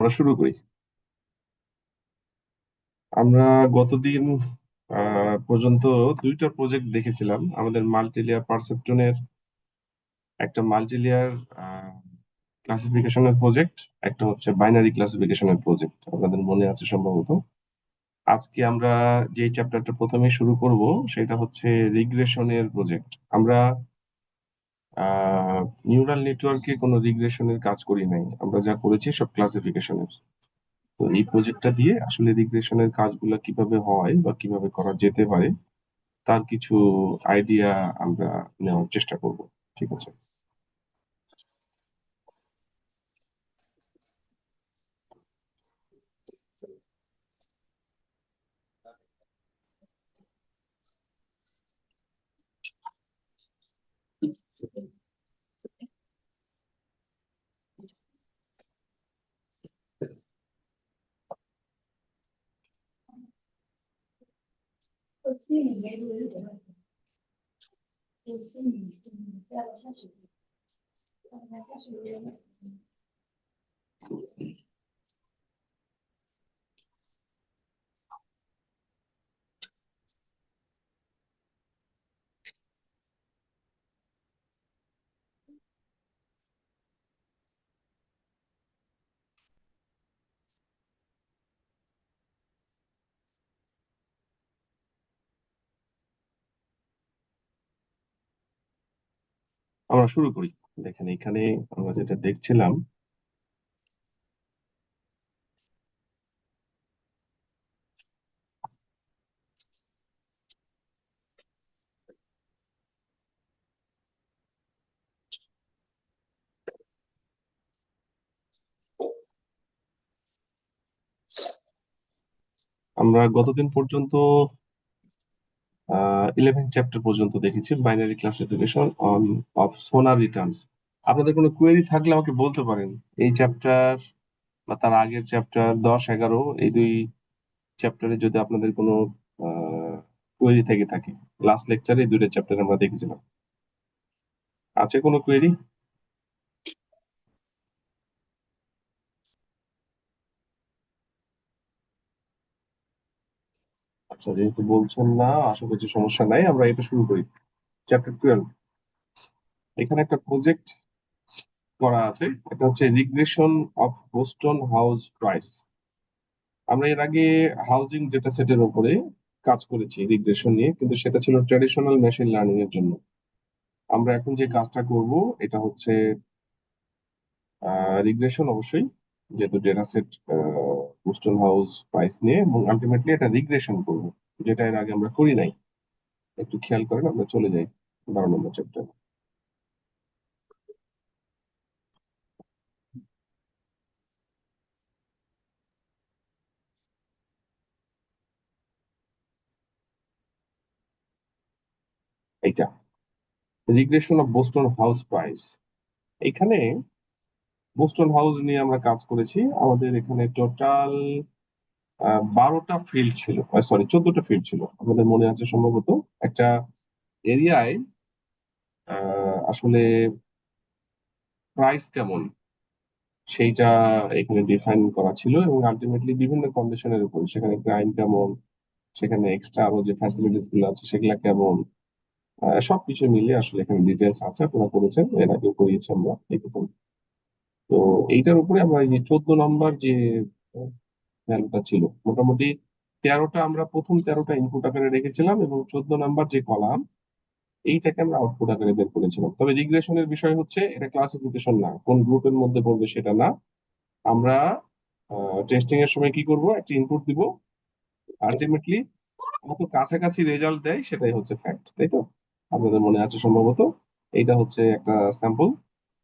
আমরা শুরু করি। আমরা গতদিন পর্যন্ত দুইটা প্রজেক্ট দেখেছিলাম। আমাদের মাল্টিলেয়ার পারসেপট্রনের একটা মাল্টিলেয়ার ক্লাসিফিকেশনের প্রজেক্ট, একটা হচ্ছে বাইনারি ক্লাসিফিকেশনের প্রজেক্ট। আপনাদের মনে আছে সম্ভবত। আজকে আমরা যে চ্যাপ্টারটা প্রথমে শুরু করব সেটা হচ্ছে রিগ্রেশনের প্রজেক্ট। আমরা নিউরাল নেটওয়ার্কে কোনো রিগ্রেশনের কাজ করি নাই, আমরা যা করেছি সব ক্লাসিফিকেশনের। তো এই প্রজেক্টটা দিয়ে আসলে রিগ্রেশনের কাজগুলো কিভাবে হয় বা কিভাবে করা যেতে পারে তার কিছু আইডিয়া আমরা নেওয়ার চেষ্টা করব। ঠিক আছে। আমরা শুরু করি। দেখেন, এখানে আমরা যেটা দেখছিলাম, আমরা গতদিন পর্যন্ত 11 চ্যাপ্টার পর্যন্ত দেখেছি, বাইনারি ক্লাসিফিকেশন অন অফ সোনার রিটার্নস। আপনাদের কোনো কোয়েরি থাকলে আমাকে বলতে পারেন। এই চ্যাপ্টার বা তার আগের চ্যাপ্টার 10, 11, এই দুই চ্যাপ্টারে যদি আপনাদের কোনো কোয়েরি থেকে থাকে। লাস্ট লেকচারে এই দুইটা চ্যাপ্টার আমরা দেখেছিলাম। আছে কোনো কোয়েরি? আচ্ছা, যেহেতু বলছেন না, আশা করছি সমস্যা নাই, আমরা এটা শুরু করি। চ্যাপ্টার 12, এখানে একটা প্রজেক্ট করা আছে। এটা হচ্ছে regression of Boston house price. আমরা এর আগে হাউজিং ডেটা সেটের উপরে কাজ করেছি রিগ্রেশন নিয়ে, কিন্তু সেটা ছিল ট্র্যাডিশনাল মেশিন লার্নিং এর জন্য। আমরা এখন যে কাজটা করব এটা হচ্ছে রিগ্রেশন, অবশ্যই, যেহেতু data set Boston house price নিয়ে, এবং আলটিমেটলি এটা রিগ্রেশন করব, যেটা এর আগে আমরা করি নাই। একটু খেয়াল করেন, আমরা চলে যাই 12 নম্বর চ্যাপ্টার। এইটা regression of Boston house price. এখানে বোস্টন হাউস নিয়ে আমরা কাজ করেছি। আমাদের এখানে টোটাল 12টা ফিল্ড ছিল, সরি 14টা ফিল্ড ছিল, আমাদের মনে আছে সম্ভবত। একটা এরিয়ায় আসলে প্রাইস কেমন সেইটা এখানে ডিফাইন করা ছিল, এবং আলটিমেটলি বিভিন্ন কন্ডিশনের উপর, সেখানে ক্রাইম কেমন, সেখানে এক্সট্রা আরো যে ফ্যাসিলিটিস গুলো আছে সেগুলা কেমন, সবকিছু মিলিয়ে আসলে এখানে ডিটেলস আছে। আপনারা করেছেন, এর আগে করিয়েছি, আমরা দেখেছেন। তো এইটার উপরে আমরা এই যে 14 নম্বর যে ভ্যালুটা ছিল, মোটামুটি 13টা, আমরা প্রথম 13টা ইনপুট আকারে রেখেছিলাম, এবং 14 নম্বর যে কলাম এইটাকে আমরা আউটপুট আকারে বের করেছিলাম। তবে রিগ্রেশনের বিষয় হচ্ছে এটা ক্লাসিফিকেশন না, কোন গ্রুপের মধ্যে পড়বে সেটা না। আমরা টেস্টিং এর সময় কি করব, একটা ইনপুট দিব, আলটিমেটলি কত কাছাকাছি রেজাল্ট দেয় সেটাই হচ্ছে ফ্যাক্ট, তাই তো? আপনাদের মনে আছে সম্ভবত। এইটা হচ্ছে একটা স্যাম্পল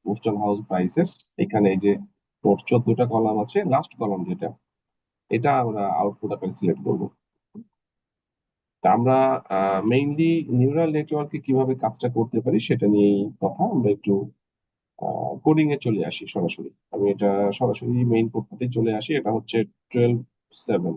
বোস্টন হাউস প্রাইসের। এখানে এই যে মোট 14টা কলাম আছে, লাস্ট কলাম যেটা, এটা আমরা আউটপুট আকারে সিলেক্ট করব। তা আমরা মেইনলি নিউরাল নেটওয়ার্কে কিভাবে কাজটা করতে পারি সেটা নিয়েই কথা। আমরা একটু কোডিং এ চলে আসি সরাসরি। আমি এটা সরাসরি মেইন কোডটাতে চলে আসি। এটা হচ্ছে 12.7।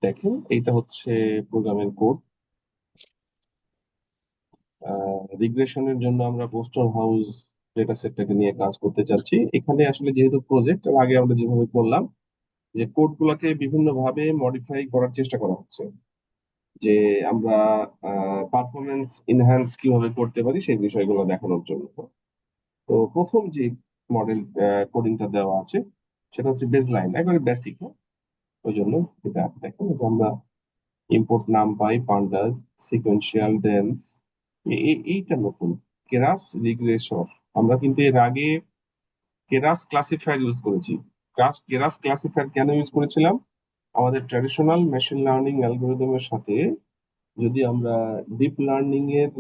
দেখেন এইটা হচ্ছে প্রোগ্রামের কোড। রিগ্রেশনের জন্য আমরা পোস্টার হাউস ডেটা সেটটাকে নিয়ে কাজ করতে চাচ্ছি। এখানে আসলে যেহেতু প্রজেক্ট, আগে আমরা যেভাবে করলাম যে কোড গুলাকে বিভিন্ন ভাবে মডিফাই করার চেষ্টা করা হচ্ছে, যে আমরা পারফরমেন্স ইনহ্যান্স কিভাবে করতে পারি সেই বিষয়গুলো দেখানোর জন্য। তো প্রথম যে মডেল কোডিংটা দেওয়া আছে সেটা হচ্ছে বেসলাইন, একবারে বেসিক। ওই জন্য এটা দেখেন যে আমরা ইম্পোর্ট নাম পাই, পান্ডাস, সিকোয়েন্সিয়াল ডেন্স, এইটা নতুন কেরাস রিগ্রেসর। আমরা কিন্তু এর আগে কেরাস ক্লাসিফায়ার ইউজ করেছি। কেরাস ক্লাসিফায়ার কেন ইউজ করেছিলাম? আমাদের ট্র্যাডিশনাল মেশিন লার্নিং অ্যালগোরিদমের সাথে যদি আমরা ডিপ লার্নিং এর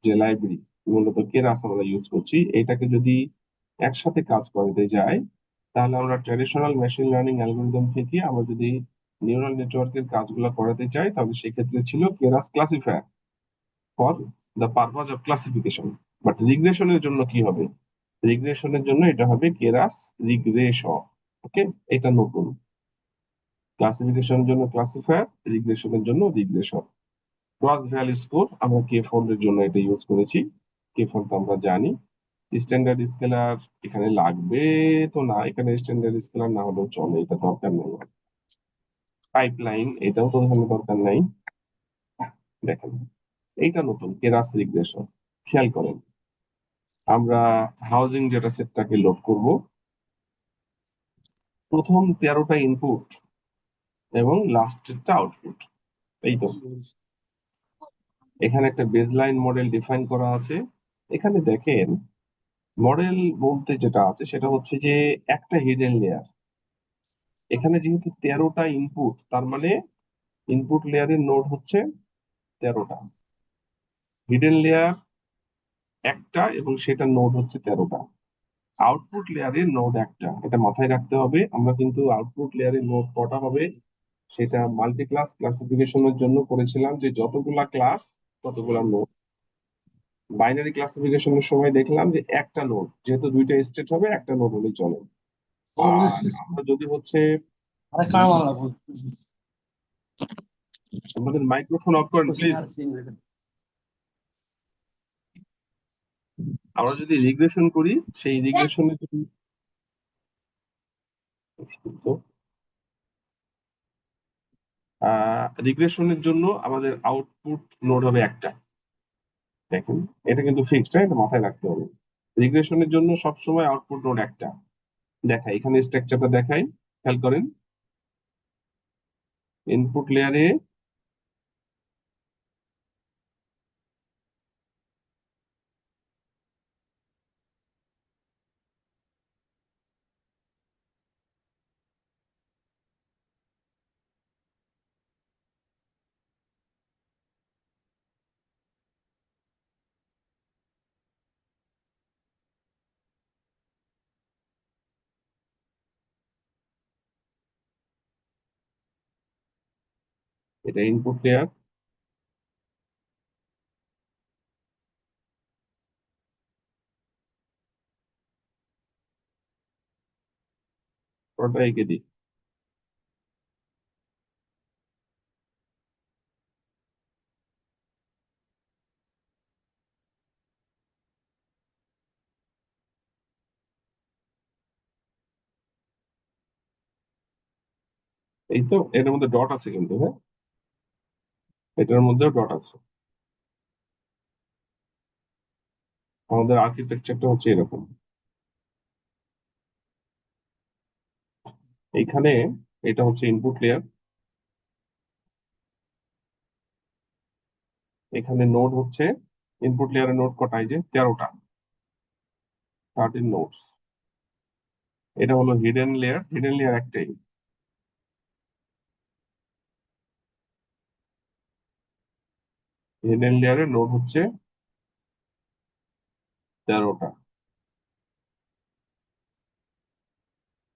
যে লাইব্রেরি, মূলত কেরাস আমরা ইউজ করছি, এটাকে যদি একসাথে কাজ করাতে যাই, তাহলে আমরা ট্র্যাডিশনাল মেশিন লার্নিং অ্যালগোরিদম থেকে আমরা যদি নিউরাল নেটওয়ার্কের কাজগুলো করাতে চাই, তাহলে সেক্ষেত্রে ছিল Keras classifier for the purpose of classification. But রিগ্রেশনের জন্য কি হবে? রিগ্রেশনের জন্য এটা হবে কেরাস রিগ্রেশন। ওকে, এটা নতুন। ক্লাসিফিকেশনের জন্য ক্লাসিফায়ার, রিগ্রেশনের জন্য রিগ্রেশন। ক্রস ভ্যালু স্কোর আমরা কে ফোর এর জন্য এটা ইউজ করেছি। কে ফোর তো আমরা জানি। স্ট্যান্ডার্ড স্কেলার এখানে লাগবে তো না, এখানে স্ট্যান্ডার্ড স্কেলার না হলেও চলে, এটা দরকার নেই। পাইপলাইন এটাও তো এখানে দরকার নাই। দেখেন এইটা নতুন কেরাস রিগ্রেশন। খেয়াল করেন, আমরা হাউজিং ডেটা সেটটাকে লোড করব। প্রথম 13টা ইনপুট এবং লাস্টেরটা আউটপুট। এই তো এখানে একটা বেসলাইন মডেল ডিফাইন করা আছে। এখানে দেখেন মডেল বলতে যেটা আছে সেটা হচ্ছে যে একটা হিডেন লেয়ার। এখানে যেহেতু 13টা ইনপুট, তার মানে ইনপুট লেয়ারের নোড হচ্ছে 13টা, হিডেন লেয়ার একটা এবং সেটা নোড হচ্ছে 13টা, আউটপুট লেয়ারের নোড একটা। এটা মাথায় রাখতে হবে। আমরা কিন্তু আউটপুট লেয়ারের নোড কটা হবে সেটা মাল্টি ক্লাস ক্লাসিফিকেশনের জন্য করেছিলাম, যে যতগুলা ক্লাস ততগুলা নোড। বাইনারি ক্লাসিফিকেশনের সময় দেখলাম যে একটা নোড, যেহেতু দুইটা স্টেট হবে একটা নোড হলেই চলে। আর আমরা যদি হচ্ছে আমাদের মাইক্রোফোন অফ করেন প্লিজ। আমরা যদি রিগ্রেশন করি, সেই রিগ্রেশনের রিগ্রেশনের জন্য আমাদের আউটপুট নোড হবে একটা। দেখেন এটা কিন্তু ফিক্সড, এটা মাথায় রাখতে হবে। রিগ্রেশনের জন্য সবসময় আউটপুট নোড একটা। দেখাই এখানে স্ট্রাকচারটা দেখাই, খেয়াল করেন। ইনপুট লেয়ারে এটা ইনপুট লেয়ার, ওটা এঁকে দিই। এই তো এটার মধ্যে ডট আছে কিন্তু, হ্যাঁ এটার মধ্যেও ডট আছে। আমাদের আর্কিটেকচারটা হচ্ছে এরকম। এইখানে এটা হচ্ছে ইনপুট লেয়ার, এখানে নোড হচ্ছে ইনপুট লেয়ারের নোড কটা, এই যে 13টা, 13 নোডস। এটা হলো হিডেন লেয়ার, হিডেন লেয়ার একটাই। হিডেন লেয়ারের নোড হচ্ছে 13টা।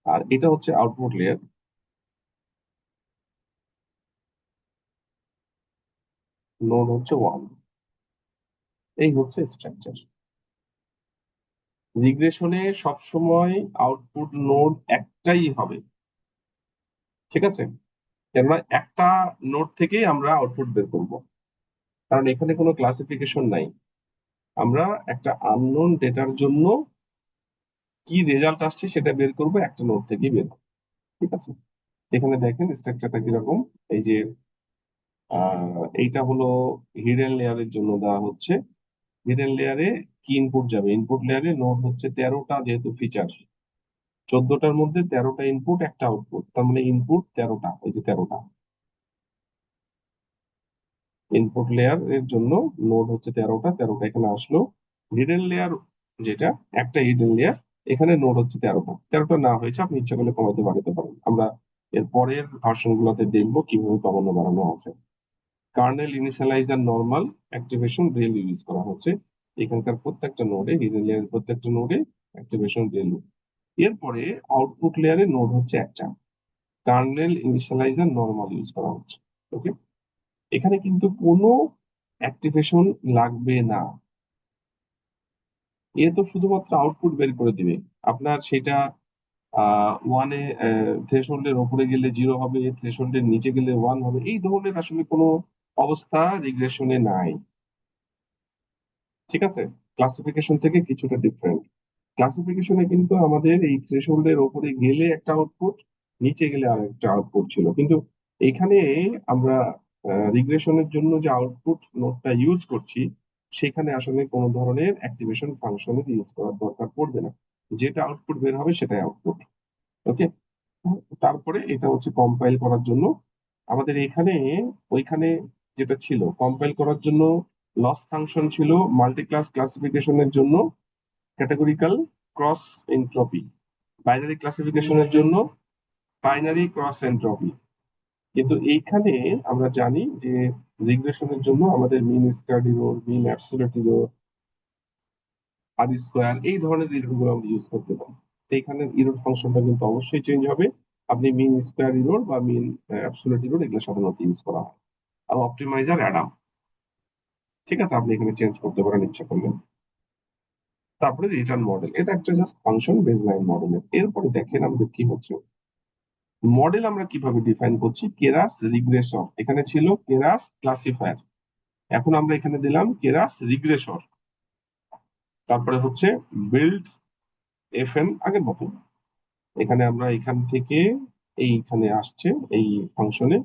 আর এটা হচ্ছে আউটপুট লেয়ার। নোড হচ্ছে 1। এই হচ্ছে স্ট্রাকচার। রিগ্রেশনে সবসময় আউটপুট নোড একটাই হবে, ঠিক আছে? কেননা একটা নোড থেকেই আমরা আউটপুট বের করব, কারণ এখানে কোনো ক্লাসিফিকেশন নাই। আমরা একটা আননোন ডেটার জন্য কি রেজাল্ট আসছে সেটা বের করব একটা নোড থেকেই বের করবো, ঠিক আছে? এখানে দেখেন স্ট্রাকচারটা কিরকম। এই যে এইটা হলো হিডেন লেয়ারের জন্য দেওয়া হচ্ছে। হিডেন লেয়ারে কি ইনপুট যাবে? ইনপুট লেয়ারে নোড হচ্ছে 13টা, যেহেতু ফিচার 14টার মধ্যে 13টা ইনপুট, একটা আউটপুট, তার মানে ইনপুট 13টা, এই যে 13টা ইনপুট লেয়ার এর জন্য নোড হচ্ছে 13টা, 13টা এখানে আসলো। হিডেন লেয়ার যেটা, একটা হিডেন লেয়ার, এখানে নোড হচ্ছে 13টা। 13টা না হয়েছে আপনি ইচ্ছা করলে কমাইতে বাড়াতে পারেন, আমরা এর পরের ভার্সন গুলোতে দেখবো কিভাবে কমানো বাড়ানো আছে। Kernel initialiser normal activation rail use করা হচ্ছে এখানকার প্রত্যেকটা নোডে, হিডেন লেয়ারের প্রত্যেকটা নোডে অ্যাক্টিভেশন রেল। এরপরে আউটপুট লেয়ারে নোড হচ্ছে একটা, কার্নেল ইনিশিয়ালাইজার নরমাল ইউজ করা হচ্ছে। ওকে, এখানে কিন্তু কোনো অ্যাক্টিভেশন লাগবে না। এ তো শুধুমাত্র আউটপুট বের করে দিবে। আপনার সেটা ওয়ানে, থ্রেশহোল্ডের ওপরে গেলে জিরো হবে, থ্রেশহোল্ডের নিচে গেলে ওয়ান হবে, এই ধরনের আসলে কোনো অবস্থা রিগ্রেশনে নাই, ঠিক আছে? ক্লাসিফিকেশন থেকে কিছুটা ডিফারেন্ট। ক্লাসিফিকেশনে কিন্তু আমাদের এই থ্রেশহোল্ডের ওপরে গেলে একটা আউটপুট, নিচে গেলে আর একটা আউটপুট ছিল, কিন্তু এখানে আমরা রিগ্রেশনের জন্য যে আউটপুট নোডটা ইউজ করছি সেখানে আসলে কোনো ধরনের অ্যাক্টিভেশন ফাংশনের ইউজ করার দরকার পড়বে না। যেটা আউটপুট বের হবে সেটাই আউটপুট। ওকে, তারপরে এটা হচ্ছে কম্পাইল করার জন্য আমাদের এখানে, ওইখানে যেটা ছিল কম্পাইল করার জন্য লস ফাংশন ছিল, মাল্টি ক্লাস ক্লাসিফিকেশনের জন্য ক্যাটাগরিক্যাল ক্রস এনট্রপি, বাইনারি ক্লাসিফিকেশনের জন্য বাইনারি ক্রস এনট্রপি। কিন্তু এইখানে আমরা জানি যে রিগ্রেশনের জন্য আমাদের mean square error, mean absolute error, R square, এই ধরনের ইরর গুলো আমরা ইউজ করতে পারি। তো এখানে ইরর ফাংশনটা কিন্তু অবশ্যই চেঞ্জ হবে। আপনি মিন স্কয়ার ইরর বা মিন অ্যাবসলিউট ইরর এগুলো সাধারণত ইউজ করা হয়। আর অপটিমাইজার অ্যাডাম, ঠিক আছে, আপনি এখানে চেঞ্জ করতে পারেন ইচ্ছা করলে। তারপরে রিটার্ন মডেল, এটা একটা জাস্ট ফাংশন বেসলাইন মডেলের। এরপরে দেখেন আমাদের কি হচ্ছে। মডেল আমরা কিভাবে ডিফাইন করছি? কেরাস রিগ্রেসর, এখানে ছিল কেরাস ক্লাসিফায়ার, এখন আমরা এখানে দিলাম কেরাস রিগ্রেসর। তারপরে হচ্ছে বিল্ড এফএন, আগের মতো এখানে আমরা এখান থেকে এইখানে আসছে এই ফাংশনে,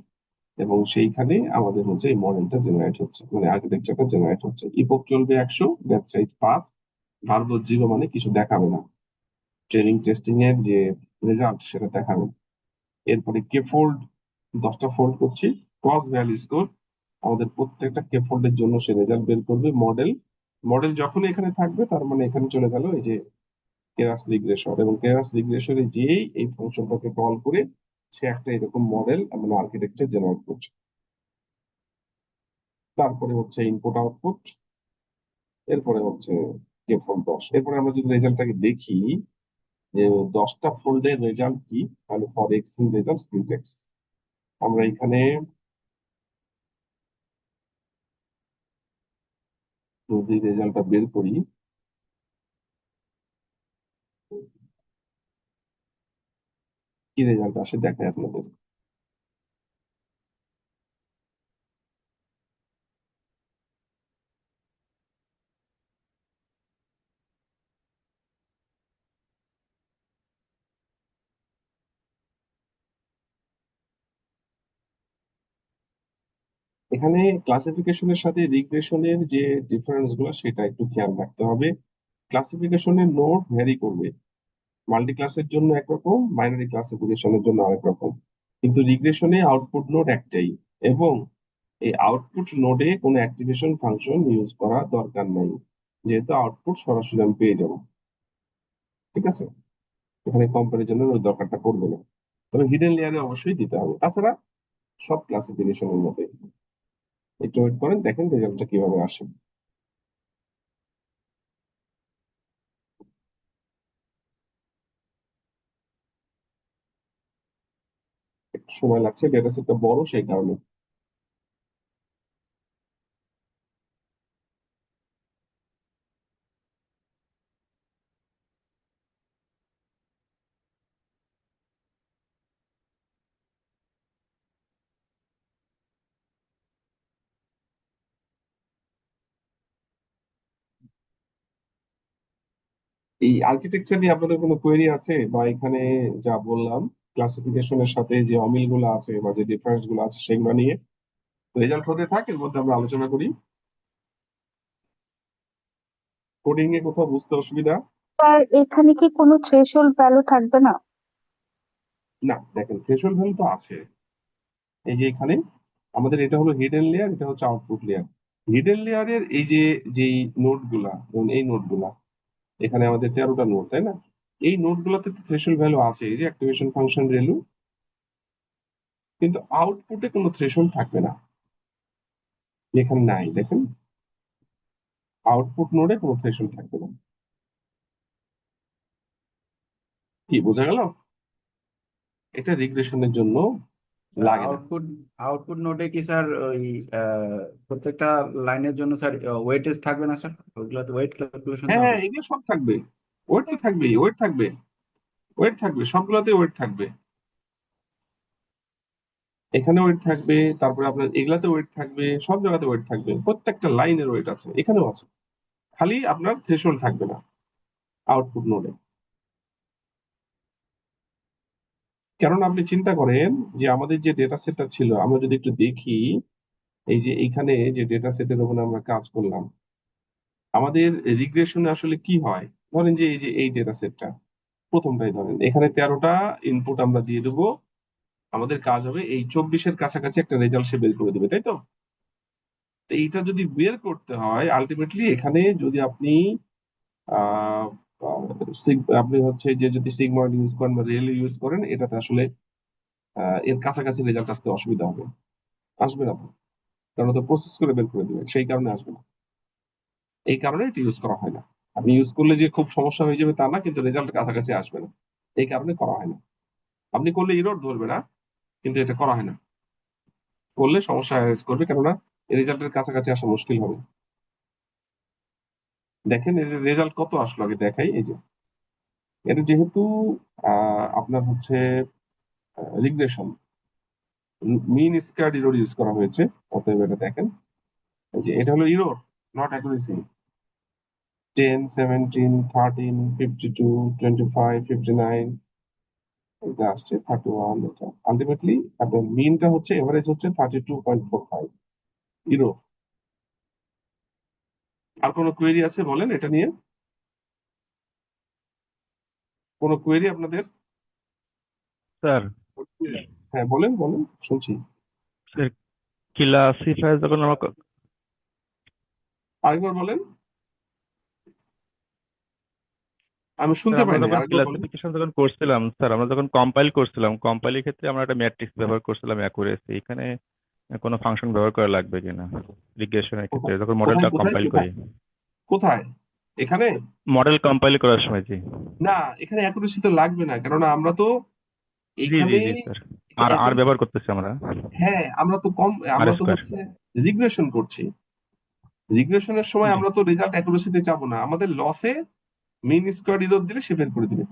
এবং সেইখানে আমাদের হচ্ছে এই মডেলটা জেনারেট হচ্ছে, মানে আর্কিটেকচারটা জেনারেট হচ্ছে। ইপক চলবে 100, ব্যাচ সাইজ 5, ভার্ব 0 মানে কিছু দেখাবে না, ট্রেনিং টেস্টিং এর যে রেজাল্ট সেটা দেখাবে। এরপরে কে ফোল্ড, 10টা ফোল্ড করছি। ক্রস ভ্যালু স্কোর, আমাদের প্রত্যেকটা কে ফোল্ডের জন্য সে রেজাল্ট বের করবে। মডেল, মডেল যখন এখানে থাকবে তার মানে এখানে চলে গেল এই যে কেরাস রিগ্রেসর, এবং কেরাস রিগ্রেসরে যেই এই ফাংশনটাকে কল করে সে একটা এরকম মডেল মানে আর্কিটেকচার জেনারেট করছে। তারপরে হচ্ছে ইনপুট আউটপুট, এরপরে হচ্ছে কে ফোল্ড 10। এরপরে আমরা যদি রেজাল্টটাকে দেখি যে 10টা ফোল্ডের রেজাল্ট কি, তাহলে for x in result syntax, আমরা এখানে যদি রেজাল্টটা বের করি, কি রেজাল্ট আসে দেখায় আপনাদের। এখানে ক্লাসিফিকেশনের সাথে রিগ্রেশনের যে ডিফারেন্স গুলো সেটা একটু খেয়াল রাখতে হবে। ক্লাসিফিকেশনের নোড ভ্যারি করবে, মাল্টি ক্লাসের জন্য একরকম, বাইনারি ক্লাসিফিকেশনের জন্য আরেক রকম, কিন্তু রিগ্রেশনে আউটপুট নোড একটাই, এবং এই আউটপুট নোডে কোনো অ্যাক্টিভেশন ফাংশন ইউজ করা দরকার নাই, যেহেতু আউটপুট সরাসরি আমি পেয়ে যাবো, ঠিক আছে? এখানে কম্পারিজনের ওই দরকারটা পড়বে না। তবে হিডেন লেয়ারে অবশ্যই দিতে হবে, তাছাড়া সব ক্লাসিফিকেশনের মধ্যে। একটু ওয়েট করেন, দেখেন রেজাল্টটা কিভাবে আসে। একটু সময় লাগছে, ডেটা সেটটা বড় সেই কারণে। এই আর্কিটেকচার নিয়ে আপনাদের কোনো কোয়েরি আছে, বা এখানে যা বললাম ক্লাসিফিকেশনের সাথে যে অমিলগুলো আছে বা যে ডিফারেন্স গুলো আছে সেগুলো নিয়ে রেজাল্ট হতে থাকে, এর মধ্যে আমরা আলোচনা করি। কোডিং এ কোথাও বুঝতে অসুবিধা? স্যার এখানে কি কোনো থ্রেশহোল্ড ভ্যালু থাকবে না? না, দেখেন থ্রেশহোল্ড ভ্যালু তো আছে। এই যে এখানে আমাদের এটা হলো হিডেন লেয়ার, এটা হচ্ছে আউটপুট লেয়ার। হিডেন লেয়ারের এই যে যেই নোড গুলা, যেমন এই নোড গুলা, এখানে আমাদের 13টা নোড, তাই না? এই নোড গুলাতে থ্রেশহোল্ড ভ্যালু আছে, এই যে অ্যাক্টিভেশন ফাংশন ভ্যালু। কিন্তু আউটপুটে কোনো থ্রেশহোল্ড থাকবে না, এখানে নাই দেখেন। আউটপুট নোডে কোনো থ্রেশহোল্ড থাকবে না। কি বোঝা গেল? এটা রিগ্রেশনের জন্য স্যার লাগে না। আউটপুট আউটপুট নোটে কি স্যার ওই আহ, প্রত্যেকটা লাইনের জন্য স্যার ওয়েটেজ থাকবে না স্যার? ওইগুলোতে ওয়েট ক্যালকুলেশন হ্যাঁ তো হ্যাঁ, হবে স্যার। এগুলো সব থাকবে। ওয়েট তো থাকবেই, ওয়েট থাকবে। ওয়েট থাকবে, সবগুলোতে ওয়েট থাকবে। এখানে ওয়েট থাকবে, তারপরে আপনার এগুলাতে ওয়েট থাকবে, সব জায়গাতে ওয়েট থাকবে, প্রত্যেকটা লাইনের ওয়েট আছে, এখানেও আছে। খালি আপনার থ্রেশহোল্ড থাকবে না আউটপুট নোডে। কারণ আপনি চিন্তা করেন যে আমাদের যে ডেটা সেটটা ছিল, আমরা যদি একটু দেখি, এই যে এইখানে যে ডেটা সেটের উপর আমরা কাজ করলাম, আমাদের রিগ্রেশনে আসলে কি হয়? ধরেন যে এই যে এই ডেটা সেটটা প্রথমটাই ধরেন, এখানে 13টা ইনপুট আমরা দিয়ে দেবো। আমাদের কাজ হবে এই 24-এর কাছাকাছি একটা রেজাল্ট সে বের করে দেবে, তাই তো? তো এইটা যদি বের করতে হয় আলটিমেটলি, এখানে যদি আপনি আহ আপনি হচ্ছে যে যদি সিগমা ইউজ করেন বা রেল ইউজ করেন, এটাতে আসলে এর কাছাকাছি রেজাল্ট আসতে অসুবিধা হবে। আসবে না তো, কারণ তো প্রসেস করে বের করে দেবে, সেই কারণে আসবে না। এই কারণে এটা ইউজ করা হয় না। আপনি ইউজ করলে যে খুব সমস্যা হয়ে যাবে তা না, কিন্তু রেজাল্ট কাছাকাছি আসবে না, এই কারণে করা হয় না। আপনি করলে ইরর ধরবে না, কিন্তু এটা করা হয় না। করলে সমস্যা অ্যারেজ করবে, কেননা রেজাল্টের কাছাকাছি আসা মুশকিল হবে। দেখেন এই যে রেজাল্ট কত আসলো আগে দেখাই। এই যে এটা যেহেতু আপনার হচ্ছে রিগ্রেশন, মিন স্কয়ার্ড ইরর ইউজ করা হয়েছে, অতএব এটা দেখেন। এই যে এটা হলো ইরর, নট অ্যাকুরেসি। 10, 17, 13, 52, 25, 59, এটা আসছে 31। এটা আলটিমেটলি আপনার মিনটা হচ্ছে, এভারেজ হচ্ছে 32.45 ইরো। আর কোনো কোয়েরি আছে বলেন এটা নিয়ে? কোনো কোয়েরি আপনাদের? স্যার, হ্যাঁ বলেন বলেন, শুনছি। স্যার ক্লাসিফায়ার যখন আমরা আরেকবার বলেন, আমি স্যার শুনতে আমরা পাই নাই, যখন আরেকবার বলেন। ক্লাসিফিকেশন যখন করছিলাম, স্যার আমরা যখন কম্পাইল করছিলাম, কম্পাইলের ক্ষেত্রে আমরা একটা ম্যাট্রিক্স ব্যবহার করছিলাম অ্যাকুরেসি। এখানে কোনো ফাংশন ব্যবহার করা লাগবে কিনা রিগ্রেশনের ক্ষেত্রে কোথায় যখন কোথায় মডেলটা কোথায় কম্পাইল করি? কোথায় কোথায়? এখানে? মডেল কম্পাইল করার সময় জি। না, এখানে অ্যাকুরেসি তো লাগবে না, কেননা আমরা তো জি জি এইখানে জি স্যার, আর আর accuracy- ব্যবহার করতেছি আমরা, হ্যাঁ, আমরা তো কম, আর আমরা তো স্কোয়ার। হচ্ছে রিগ্রেশন করছি। রিগ্রেশনের সময় জি। আমরা তো রেজাল্ট অ্যাকুরেসিতে যাবো না, আমাদের লসে মিন স্কোয়ার ইরর দিলে সে বের করে দিবে।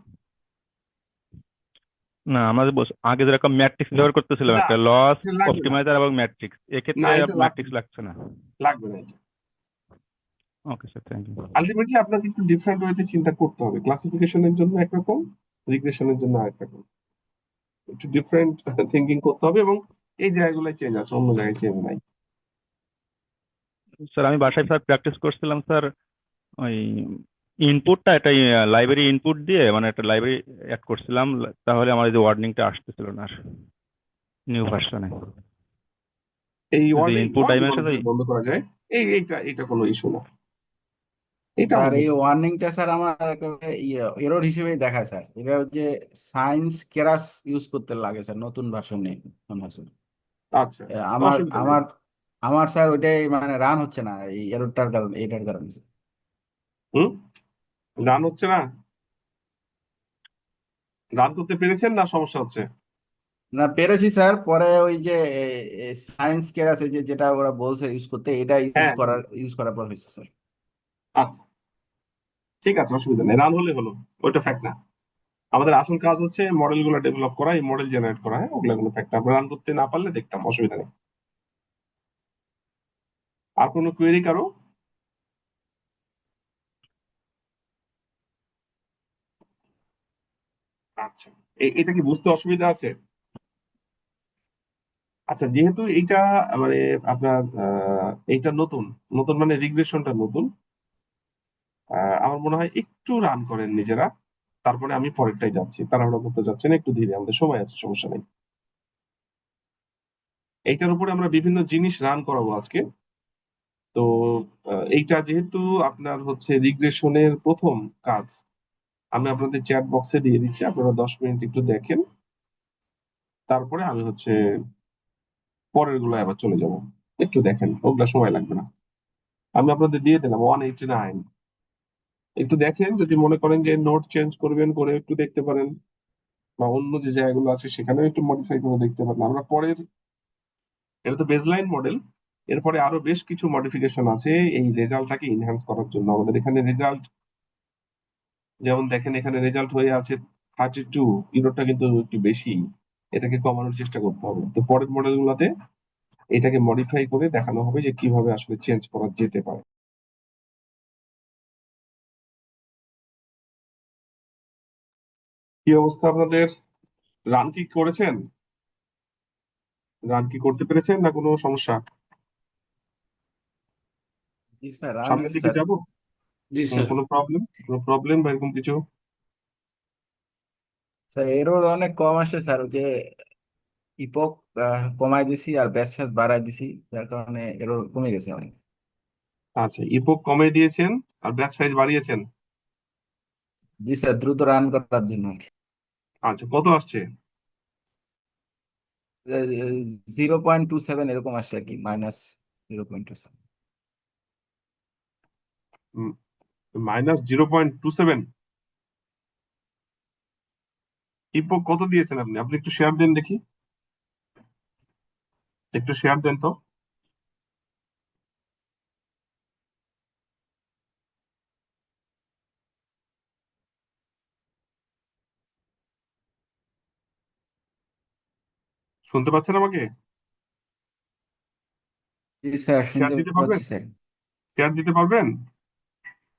না, আমাদের আগে যেরকম ম্যাট্রিক্স ব্যবহার করতেছিলাম, না, একটা লস, এটা লাগবে না। অপটিমাইজার এবং ম্যাট্রিক্স, না, এক্ষেত্রে এটা লাগবে ম্যাট্রিক্স লাগছে না। লাগবে না এটা। Okay sir, thank you. Ultimately আপনাকে একটু ডিফারেন্ট ওয়েতে চিন্তা করতে হবে, ক্লাসিফিকেশনের জন্য একরকম, রিগ্রেশনের জন্য আরেক রকম। একটু ডিফারেন্ট থিঙ্কিং করতে হবে, এবং এই জায়গাগুলোয় চেঞ্জ আছে, অন্য জায়গায় চেঞ্জ নাই। স্যার আমি বাসায় স্যার প্র্যাকটিস করছিলাম স্যার, ওই ইনপুটটা একটা লাইব্রেরি ইনপুট দিয়ে মানে একটা লাইব্রেরি অ্যাড করছিলাম, তাহলে আমার এই যে ওয়ার্নিংটা আসতেছিল না নিউ ভার্সনে। এই যদি ওয়ার্নিং ইনপুট ওয়ার্নিং ডাইমেনশন ওই বন্ধ করা যায়, এইটা কোনো ইস্যু না, এটা স্যার আমাদের। এই ওয়ার্নিংটা স্যার আমার এরর হিসেবেই দেখায় স্যার। এটা হচ্ছে সায়েন্স কেরাস ইউজ করতে লাগে স্যার নতুন ভার্সনে। আচ্ছা, আমার অসুবিধা নেই। আমার আমার স্যার ওইটাই মানে রান হচ্ছে না এই এররটার কারণে, এইটার কারণে স্যার। হুম, রান হচ্ছে না? রান করতে পেরেছেন না সমস্যা হচ্ছে? না পেরেছি স্যার, পরে ওই যে সায়েন্স কেরাস যে যেটা ওরা বলছে ইউজ করতে, এটা হ্যাঁ হ্যাঁ, ইউজ করার পর হয়েছে স্যার। আচ্ছা, ঠিক আছে, অসুবিধা নেই, রান হলে হলো, ওইটা ফ্যাক্ট না। আমাদের আসল কাজ হচ্ছে মডেল গুলো ডেভেলপ করা, এই মডেল জেনারেট করা। হ্যাঁ, ওগুলো কোনো ফ্যাক্ট, আমরা রান করতে না পারলে দেখতাম, অসুবিধা নেই। আর কোনো কোয়েরি কারো? আচ্ছা, এটা কি বুঝতে অসুবিধা আছে? আচ্ছা, যেহেতু এইটা মানে আপনার এইটা নতুন, নতুন মানে রিগ্রেশনটা নতুন, আমার মনে হয় একটু রান করেন নিজেরা, তারপরে আমি পরেরটাই যাচ্ছি, তাড়াহুড়ো করতে যাচ্ছি না, একটু ধীরে, আমাদের সময় আছে, সমস্যা নেই। এইটার উপরে আমরা বিভিন্ন জিনিস রান করাবো আজকে। তো এইটা যেহেতু আপনার হচ্ছে রিগ্রেশনের প্রথম কাজ, আমি আপনাদের চ্যাট বক্সে দিয়ে দিচ্ছি, আপনারা 10 মিনিট একটু দেখেন, তারপরে আমি হচ্ছে পরের গুলো আবার চলে যাব। একটু দেখেন, ওগুলা সময় লাগবে না। আমি আপনাদের দিয়ে দিলাম 189, একটু দেখেন, যদি মনে করেন যে নোট চেঞ্জ করবেন করে একটু দেখতে পারেন, বা অন্য যে জায়গাগুলো আছে সেখানেও একটু মডিফাই করে দেখতে পারেন। আমরা পরের, এটা তো বেসলাইন মডেল, এরপরে আরো বেশ কিছু মডিফিকেশন আছে এই রেজাল্টটাকে ইনহ্যান্স করার জন্য। আমাদের এখানে রেজাল্ট, যেমন দেখেন এখানে রেজাল্ট হয়ে আছে 32, ইউরোটা কিন্তু একটু বেশি, এটাকে কমানোর চেষ্টা করতে হবে। তো পরের মডেল গুলোতে এটাকে মডিফাই করে দেখানো হবে যে কিভাবে আসলে চেঞ্জ করা যেতে পারে। কি অবস্থা আপনাদের? রান কি করেছেন? রান কি করতে পেরেছেন না কোনো সমস্যা? জি স্যার, রান সামনের হয়েছে দিকে স্যার। যাব? জি স্যার। কোনো প্রবলেম, কোনো প্রবলেম বা এরকম কিছু? স্যার এরর অনেক কম আসছে স্যার, ওই যে ইপক কমাই দিছি আর ব্যাচ ফ্যাচ বাড়াই দিছি, যার কারণে এরর কমে গেছে অনেক। আচ্ছা, ইপোক কমে দিয়েছেন আর ব্যাচ সাইজ বাড়িয়েছেন। জি স্যার, দ্রুত রান করার জন্য। আচ্ছা, কত আসছে? 0.27 এরকম আসছে আর কি, -0.27। -0.27। ইপোক কত দিয়েছেন আপনি? আপনি একটু শেয়ার দেন দেখি, একটু শেয়ার দেন তো। শুনতে পাচ্ছেন আমাকে? জি স্যার, শেয়ার শুনতে দিতে পাচ্ছি পারবেন? স্যার। শেয়ার দিতে পারবেন?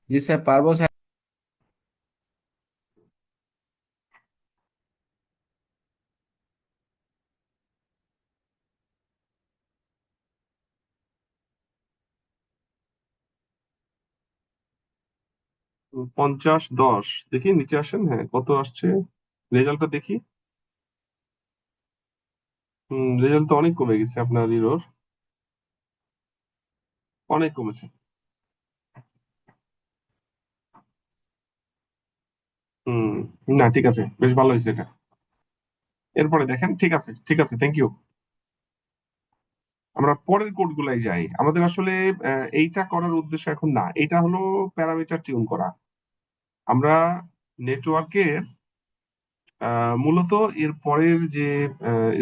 জি স্যার, পারবো স্যার। 50-10 দেখি, নিচে আসেন, হ্যাঁ কত আসছে রেজাল্টটা দেখি। রেজাল্ট তো অনেক কমে গেছে আপনার, ইরোর অনেক কমেছে। হুম, না ঠিক আছে, বেশ ভালো হয়েছে এটা। এরপরে দেখেন, ঠিক আছে, ঠিক আছে, থ্যাংক ইউ। আমরা পরের কোড গুলাই যাই। আমাদের আসলে এইটা করার উদ্দেশ্য এখন না, এটা হলো প্যারামিটার টিউন করা। আমরা নেটওয়ার্কের মূলত এর পরের যে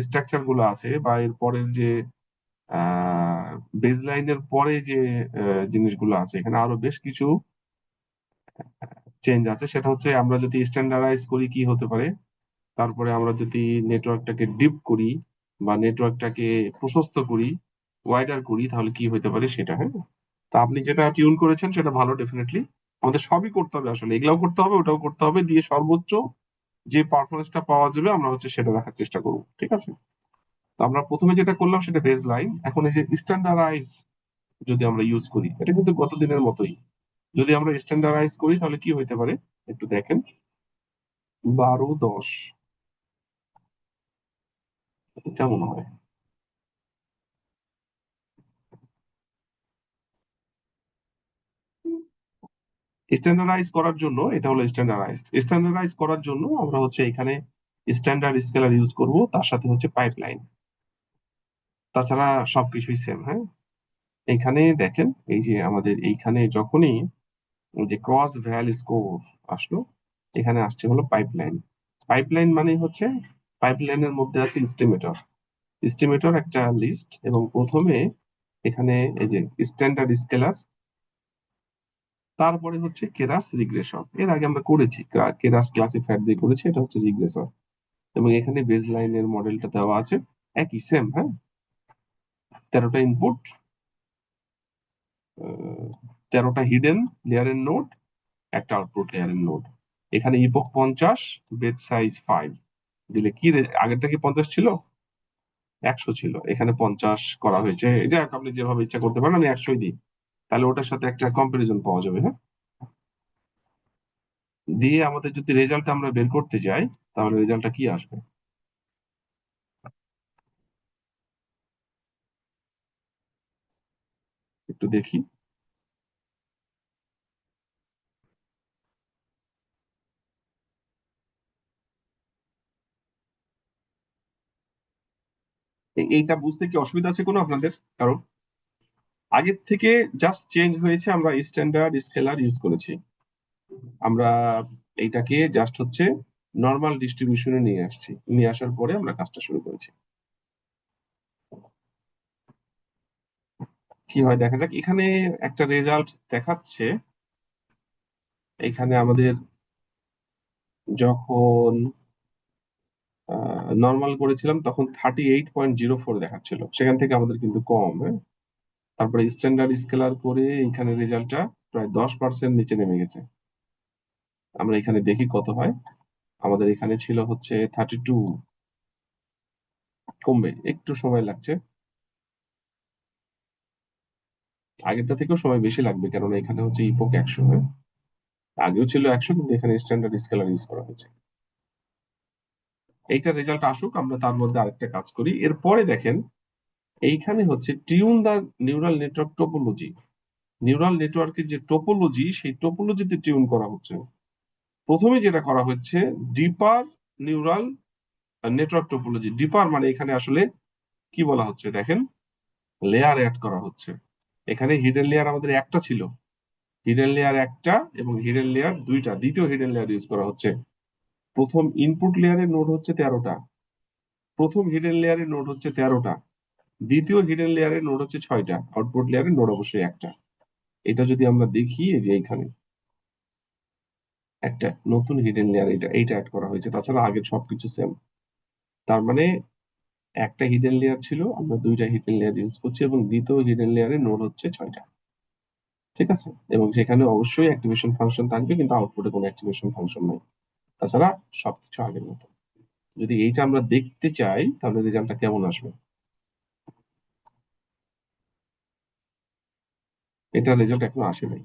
স্ট্রাকচার গুলো আছে, বা এর পরের যে বেসলাইনের পরে যে জিনিসগুলো আছে, এখানে আরো বেশ কিছু চেঞ্জ আছে। সেটা হচ্ছে আমরা যদি স্ট্যান্ডার্ডাইজ করি কি হতে পারে, তারপরে আমরা যদি নেটওয়ার্কটাকে ডিপ করি বা নেটওয়ার্কটাকে প্রশস্ত করি, ওয়াইডার করি, তাহলে কি হতে পারে সেটা। হ্যাঁ, তা আপনি যেটা টিউন করেছেন সেটা ভালো, ডেফিনেটলি। আমাদের সবই করতে হবে আসলে, এগুলাও করতে হবে, ওটাও করতে হবে, দিয়ে সর্বোচ্চ যে পারফরমেন্সটা পাওয়া যাবে আমরা হচ্ছে সেটা দেখার চেষ্টা করবো, ঠিক আছে? তো আমরা প্রথমে যেটা করলাম সেটা বেস লাইন। এখন এই যে স্ট্যান্ডার্ডাইজ যদি আমরা ইউজ করি, এটা কিন্তু গত দিনের মতোই। যদি আমরা স্ট্যান্ডার্ডাইজ করি তাহলে কি হইতে পারে একটু দেখেন। 12-10 কেমন হয়? স্ট্যান্ডার্ডাইজ করার জন্য, এটা হলো স্ট্যান্ডার্ডাইজ করার জন্য আমরা হচ্ছে এখানে স্ট্যান্ডার্ড স্কেলার ইউজ করব, তার সাথে হচ্ছে পাইপলাইন, তাছাড়া সবকিছুই সেম। হ্যাঁ, এখানে দেখেন, এই যে আমাদের এইখানে যখনই এই যে ক্রস ভ্যাল স্কোর আসলো, এখানে আসছে হলো পাইপলাইন। পাইপলাইন মানে হচ্ছে পাইপলাইনের মধ্যে আছে এস্টিমেটর, এস্টিমেটর একটা লিস্ট, এবং প্রথমে এখানে এই যে স্ট্যান্ডার্ড স্কেলার, তারপরে হচ্ছে কেরাস রিগ্রেশন। এর আগে আমরা করেছি, কেরাস ক্লাসিফায়ার দিয়ে করেছি, এটা হচ্ছে রিগ্রেশন। এবং এখানে বেজ লাইনের মডেলটা দেওয়া আছে, একই সেম। হ্যাঁ, 13টা ইনপুট, 13টা হিডেন লেয়ারের নোড, একটা আউটপুট লেয়ারের নোড। এখানে ইপক 50, বেড সাইজ 5 দিলে কি আগেরটা কি 50 ছিল, 100 ছিল, এখানে 50 করা হয়েছে। যাক, আপনি যেভাবে ইচ্ছা করতে পারেন, আমি 100ই দিই, তাহলে ওটার সাথে একটা কম্পারিজন পাওয়া যাবে। হ্যাঁ, দিয়ে আমাদের যদি রেজাল্ট আমরা বের করতে যাই, তাহলে রেজাল্টটা কি আসবে একটু দেখি। এইটা বুঝতে কি অসুবিধা আছে কোনো আপনাদের? কারণ আগের থেকে জাস্ট চেঞ্জ হয়েছে, আমরা স্ট্যান্ডার্ড স্কেলার ইউজ করেছি। আমরা এইটাকে জাস্ট হচ্ছে নর্মাল ডিস্ট্রিবিউশনে নিয়ে আসছি, নিয়ে আসার পরে আমরা কাজটা শুরু করেছি। কি হয় দেখা যাক। এখানে একটা রেজাল্ট দেখাচ্ছে, এখানে আমাদের যখন নর্মাল করেছিলাম তখন 38.04 দেখাচ্ছিল, সেখান থেকে আমাদের কিন্তু কম। হ্যাঁ, তারপরে স্ট্যান্ডার্ড স্কেলার করে এখানে রেজাল্টটা প্রায় 10% নিচে নেমে গেছে। আমরা এখানে দেখি কত হয়। আমাদের এখানে ছিল হচ্ছে 32, কমবে, একটু সময় লাগছে, আগেরটা থেকেও সময় বেশি লাগবে, কারণ এখানে হচ্ছে ইপোক 100। হ্যাঁ, আগেও ছিল 100, কিন্তু এখানে স্ট্যান্ডার্ড স্কেলার ইউজ করা হয়েছে। এইটা রেজাল্ট আসুক, আমরা তার মধ্যে আরেকটা কাজ করি। এরপরে দেখেন, এইখানে হচ্ছে টিউন দা নিউরাল নেটওয়ার্ক টোপোলজি। নিউরাল নেটওয়ার্কের যে টোপোলজি, সেই টোপোলজিতে টিউন করা হচ্ছে। প্রথমে যেটা করা হচ্ছে ডিপার নিউরাল নেটওয়ার্ক টোপোলজি। ডিপার মানে এখানে আসলে কি বলা হচ্ছে দেখেন, লেয়ার অ্যাড করা হচ্ছে। এখানে হিডেন লেয়ার আমাদের একটা ছিল, হিডেন লেয়ার একটা এবং হিডেন লেয়ার দুইটা, দ্বিতীয় হিডেন লেয়ার ইউজ করা হচ্ছে। প্রথম ইনপুট লেয়ারের নোড হচ্ছে 13টা, প্রথম হিডেন লেয়ারের নোড হচ্ছে 13টা, দ্বিতীয় হিডেন লেয়ারের নোড হচ্ছে 6টা, আউটপুট লেয়ারের নোড অবশ্যই একটা। এটা যদি আমরা দেখি, এই যে এখানে একটা নতুন হিডেন লেয়ার, এইটা অ্যাড করা হয়েছে, তাছাড়া আগের সবকিছু সেম। তার মানে একটা হিডেন লেয়ার ছিল, আমরা দুইটা হিডেন লেয়ার ইউজ করছি, এবং দ্বিতীয় হিডেন লেয়ারের নোড হচ্ছে 6টা। ঠিক আছে, এবং সেখানে অবশ্যই অ্যাক্টিভেশন ফাংশন থাকবে, কিন্তু আউটপুটে কোনো অ্যাক্টিভেশন ফাংশন নাই। তাছাড়া সবকিছু আগের মতো। যদি এইটা আমরা দেখতে চাই, তাহলে রেজাল্টটা কেমন আসবে? এটা রেজাল্ট এখনো আসে নাই,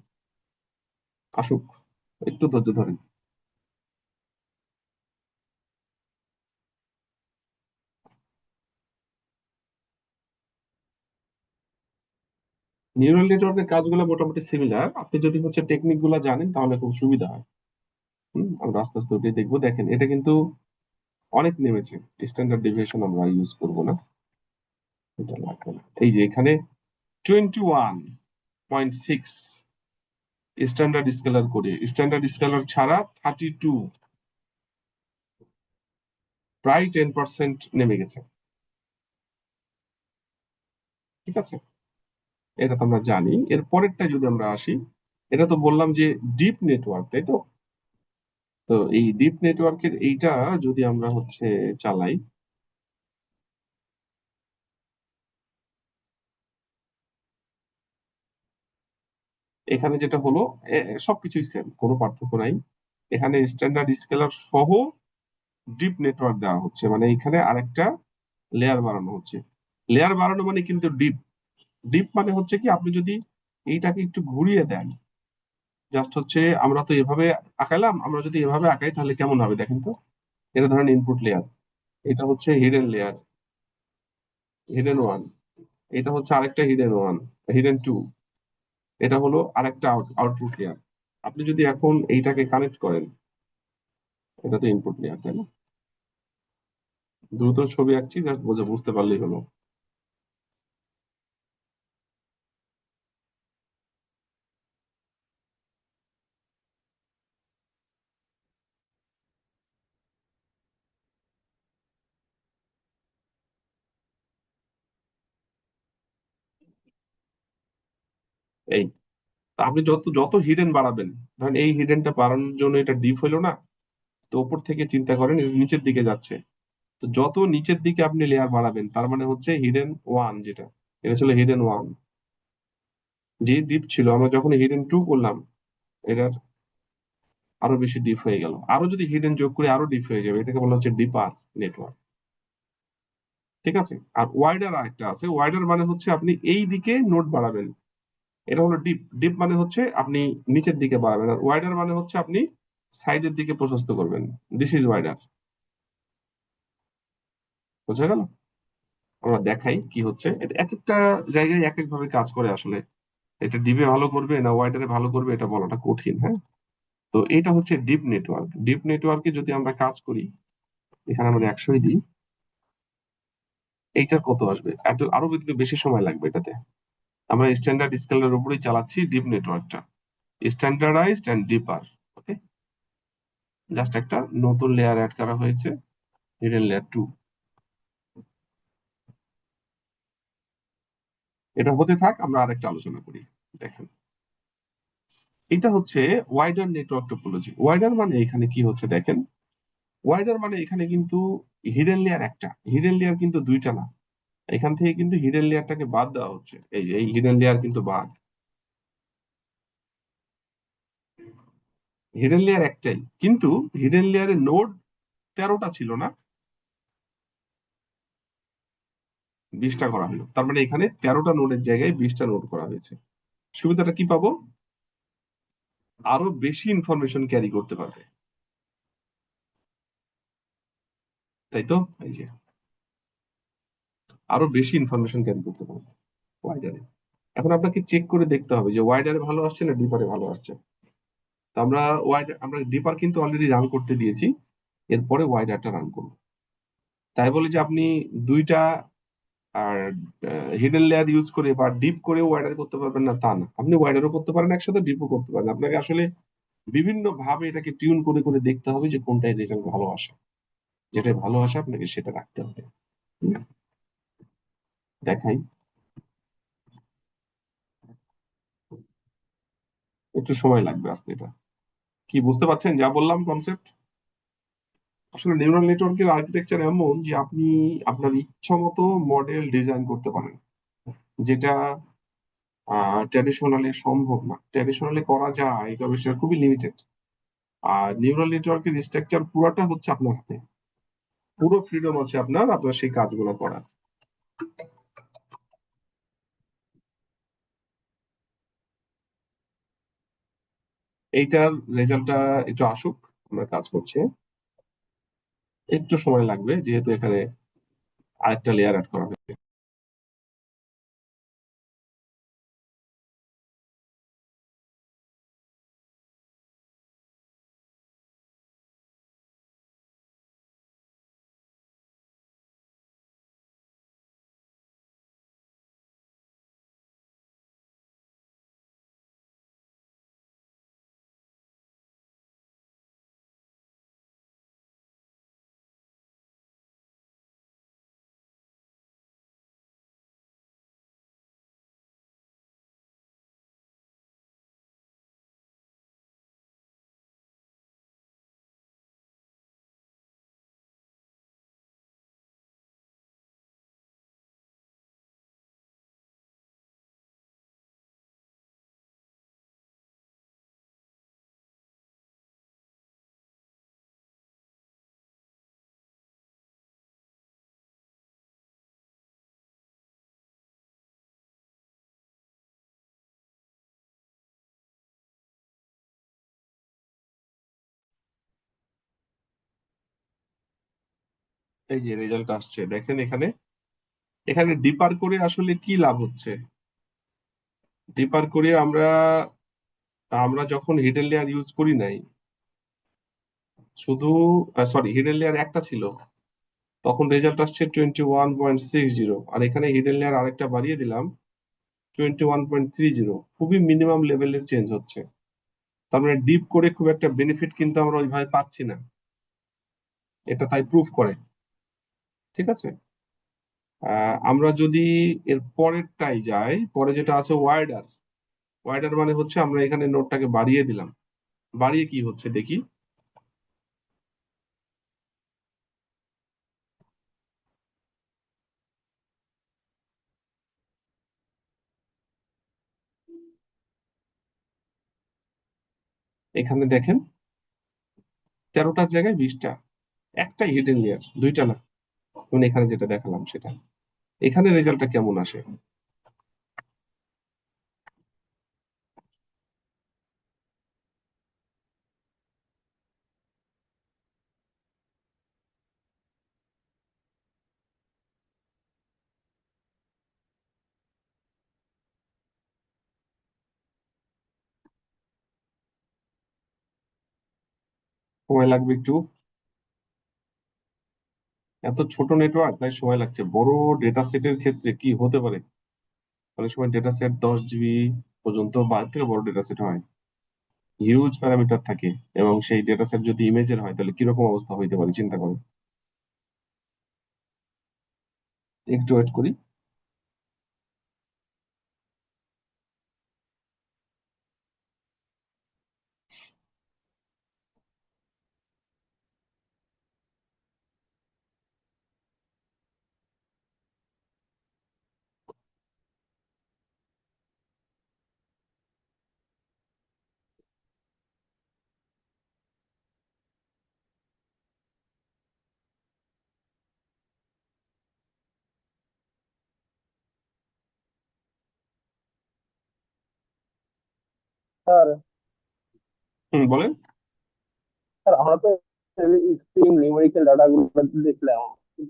আসুক, একটু ধৈর্য ধরেন। নিউরাল নেটওয়ার্কের কাজগুলো মোটামুটি সিমিলার। আপনি যদি হচ্ছে টেকনিক গুলা জানেন, তাহলে খুব সুবিধা হয়। আমরা আস্তে আস্তে ওটাই দেখবো। দেখেন, এটা কিন্তু অনেক নেমেছে, স্ট্যান্ডার্ড ডেভিয়েশন আমরা ইউজ করবো না, এটা লাগবে না। এই যে এখানে 21.6 স্ট্যান্ডার্ড স্কেলার করে, স্ট্যান্ডার্ড স্কেলার ছাড়া 32, প্রায় 10% নেমে গেছে। ঠিক আছে, এটা তো আমরা জানি। এর পরেরটা যদি আমরা আসি, এটা তো বললাম যে ডিপ নেটওয়ার্ক, তাই তো? তো এই ডিপ নেটওয়ার্কের এইটা যদি আমরা হচ্ছে চালাই, এখানে যেটা হলো, সবকিছুই সেম, কোনো পার্থক্য নাই। এখানে স্ট্যান্ডার্ড স্কেলার সহ ডিপ নেটওয়ার্ক দেওয়া হচ্ছে, মানে এখানে আরেকটা লেয়ার বাড়ানো হচ্ছে। লেয়ার বাড়ানো মানে কিন্তু ডিপ। ডিপ মানে হচ্ছে কি, আপনি যদি এইটাকে একটু ঘুরিয়ে দেন, জাস্ট হচ্ছে আমরা তো এভাবে আঁকালাম, আমরা যদি এভাবে আঁকাই তাহলে কেমন হবে দেখেন তো। এটা ধরেন ইনপুট লেয়ার, এটা হচ্ছে হিডেন লেয়ার, হিডেন ওয়ান, এটা হচ্ছে আরেকটা হিডেন ওয়ান, হিডেন টু, এটা হলো আরেকটা আউটপুট লেয়ার। আপনি যদি এখন এইটাকে কানেক্ট করেন, এটা তো ইনপুট লেয়ার, তাই না? দ্রুত ছবি আঁকছি, জাস্ট বুঝতে পারলেই হলো। এই, তা আপনি যত যত হিডেন বাড়াবেন, ধরেন এই হিডেনটা বাড়ানোর জন্য এটা ডিপ হলো না, তো উপর থেকে চিন্তা করেন এটা নিচের দিকে যাচ্ছে। তো যত নিচের দিকে আপনি লেয়ার বাড়াবেন, তার মানে হচ্ছে হিডেন ওয়ান যেটা, এটা ছিল হিডেন ওয়ান, যে ডিপ ছিল। আমরা যখন হিডেন টু করলাম, এটার আরো বেশি ডিপ হয়ে গেল, আরো যদি হিডেন যোগ করে আরো ডিপ হয়ে যাবে, এটাকে বলা হচ্ছে ডিপার নেটওয়ার্ক। ঠিক আছে। আর ওয়াইডার আরেকটা আছে, ওয়াইডার মানে হচ্ছে আপনি এই দিকে নোড বাড়াবেন, এটা হলো ডিপ। ডিপ মানে হচ্ছে আপনি নিচের দিকে বাড়াবেন, আর ওয়াইডার মানে হচ্ছে আপনি সাইডের দিকে প্রশস্ত করবেন। This is wider. বোঝা গেল? আমরা দেখাই কি হচ্ছে। এটা এক একটা জায়গায় এক এক ভাবে কাজ করে আসলে। এটা ডিপে ভালো করবে না ওয়াইডারে ভালো করবে এটা বলাটা কঠিন। হ্যাঁ, তো এটা হচ্ছে ডিপ নেটওয়ার্ক। ডিপ নেটওয়ার্কে যদি আমরা কাজ করি, এখানে আমরা 100 দিই, এইটার কত আসবে? আরো কিন্তু বেশি সময় লাগবে এটাতে। আমরা স্ট্যান্ডার্ড স্কেলের উপরেই চালাচ্ছি ডিপ নেটওয়ার্কটা, standardized and deeper. Okay, just একটা নতুন লেয়ার অ্যাড করা হয়েছে, হিডেন লেয়ার 2। এটা হতে থাক, আমরা আরেকটা আলোচনা করি। দেখেন, এটা হচ্ছে ওয়াইডার নেটওয়ার্ক টোপোলজি। ওয়াইডার মানে এখানে কি হচ্ছে দেখেন, ওয়াইডার মানে এখানে কিন্তু হিডেন লেয়ার একটা, হিডেন লেয়ার কিন্তু দুইটা না। এখান থেকে কিন্তু হিডেন লেয়ারটাকে বাদ দেওয়া হচ্ছে, এই যে এই হিডেন লেয়ার কিন্তু বাদ। হিডেন লেয়ার একটাই, কিন্তু হিডেন লেয়ারে নোড 13টা ছিল না, 20টা করা হলো। তার মানে এখানে 13টা নোডের জায়গায় 20টা নোড করা হয়েছে। সুবিধাটা কি পাবো? আরো বেশি ইনফরমেশন ক্যারি করতে পারবে, তাই তো? এই যে আরো বেশি ইনফরমেশন ক্যারি করতে পারবে ওয়াইডারে। এখন আপনাকে চেক করে দেখতে হবে যে ওয়াইডারে ভালো আসছে না ডিপারে ভালো আসছে। তো আমরা ডিপার কিন্তু অলরেডি রান করতে দিয়েছি, এরপরে ওয়াইডারটা রান করবো। তাই বলে যে আপনি দুইটা আর হিডেন লেয়ার ইউজ করে বা ডিপ করে ওয়াইডার করতে পারবেন না তা না, আপনি ওয়াইডারও করতে পারেন একসাথে, ডিপও করতে পারেন। আপনাকে আসলে বিভিন্ন ভাবে এটাকে টিউন করে করে দেখতে হবে যে কোনটায় রেজাল্ট ভালো আসে, যেটা ভালো আসে আপনাকে সেটা রাখতে হবে। হুম, দেখাই, একটু সময় লাগবে আসতে। এটা কি বুঝতে পারছেন যা বললাম কনসেপ্ট? আসলে নিউরাল নেটওয়ার্কের আর্কিটেকচার এমন যে আপনি আপনার ইচ্ছা মতো মডেল ডিজাইন করতে পারেন, যেটা ট্র্যাডিশনালি সম্ভব না। ট্র্যাডিশনালি করা যায়, তবে সেটা খুবই লিমিটেড। আর নিউরাল নেটওয়ার্কের স্ট্রাকচার পুরোটা হচ্ছে আপনার হাতে, পুরো ফ্রিডম আছে আপনার আপনার সেই কাজগুলো করার। এইটার রেজাল্টটা একটু আসুক, আমরা কাজ করছি, একটু সময় লাগবে যেহেতু এখানে আরেকটা লেয়ার অ্যাড করা হয়েছে। এই যে রেজাল্ট আসছে দেখেন এখানে, এখানে ডিপার করে আসলে কি লাভ হচ্ছে? ডিপার করে আমরা আমরা যখন হিডেন লেয়ার ইউজ করি নাই, শুধু সরি হিডেন লেয়ার একটা ছিল, তখন রেজাল্ট আসছে 21.60, আর এখানে হিডেন লেয়ার আরেকটা বাড়িয়ে দিলাম 21.30। খুবই মিনিমাম লেভেলের চেঞ্জ হচ্ছে। তার মানে ডিপ করে খুব একটা বেনিফিট কিন্তু আমরা ওইভাবে পাচ্ছি না, এটা তাই প্রুফ করে। ঠিক আছে। আমরা যদি এর পরেরটাই যাই, পরে যেটা আছে ওয়াইডার। ওয়াইডার মানে হচ্ছে আমরা এখানে নোটটাকে বাড়িয়ে দিলাম, বাড়িয়ে কি হচ্ছে দেখি। এখানে দেখেন 13টার জায়গায় 20টা, একটাই হিডেন লেয়ার, দুইটা না। মানে এখানে যেটা দেখালাম সেটা, এখানে রেজাল্টটা কেমন আসে? সময় লাগবে একটু, এত ছোট নেটওয়ার্ক তাই সময় লাগছে। বড় ডেটা সেটের ক্ষেত্রে কি হতে পারে, অনেক সময় ডেটা সেট 10 জিবি পর্যন্ত বা এর থেকে বড় ডেটা সেট হয়, হিউজ প্যারামিটার থাকে, এবং সেই ডেটা সেট যদি ইমেজের হয় তাহলে কিরকম অবস্থা হইতে পারে চিন্তা করো। একটু ওয়েট করি। স্যার বলেন। স্যার আমরা তো স্ট্রিং নিউমেরিক্যাল ডাটা গুলো দেখলাম,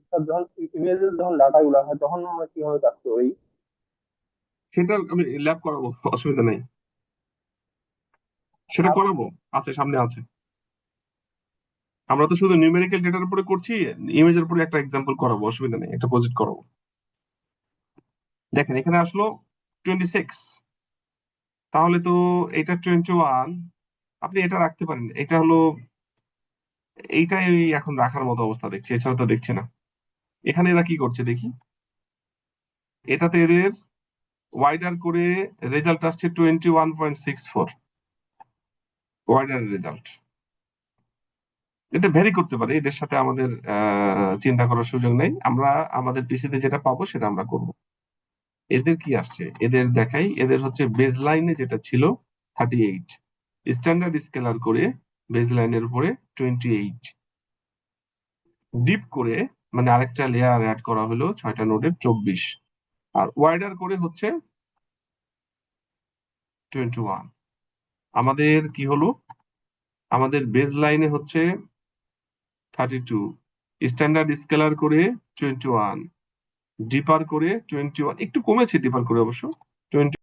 স্যার যখন ইমেজের যখন ডাটা গুলো হয় তখন আমরা কিভাবে কাজ করি? সেটা আমি ল্যাব করাবো, অসুবিধা নেই, সেটা আর করাবো, আছে সামনে আছে। আমরা তো শুধু নিউমেরিক্যাল ডেটার উপরে করছি, ইমেজের উপরে একটা এক্সাম্পল করাবো, অসুবিধা নেই, একটা প্রজেক্ট করাবো। দেখেন এখানে আসলো 26, তাহলে তো এটা 21, আপনি এটা রাখতে পারেন, এটা হলো, এইটাই এখন রাখার মতো অবস্থা দেখছি, এছাড়া তো দেখছি না। এখানে এরা কি করছে দেখি, এটাতে এদের ওয়াইডার করে রেজাল্ট আসছে 21.64, ওয়াইডার রেজাল্ট। এটা ভেরি করতে পারে, এদের সাথে আমাদের চিন্তা করার সুযোগ নেই, আমরা আমাদের পিসিতে যেটা পাবো সেটা আমরা করব। এদের কি আসছে, এদের দেখাই, এদের হচ্ছে বেজ লাইনে যেটা ছিল 38, স্ট্যান্ডার্ড স্কেলার করে বেজ লাইনের উপরে 28, ডিপ করে মানে আরেকটা লেয়ার অ্যাড করা হলো 6টা নোডের 24, আর ওয়াইডার করে হচ্ছে 21। আমাদের কি হলো, আমাদের বেজ লাইনে হচ্ছে 32, স্ট্যান্ডার্ড স্কেলার করে 21, ডিপার করে 21, একটু কমেছে ডিপার করে অবশ্য 20।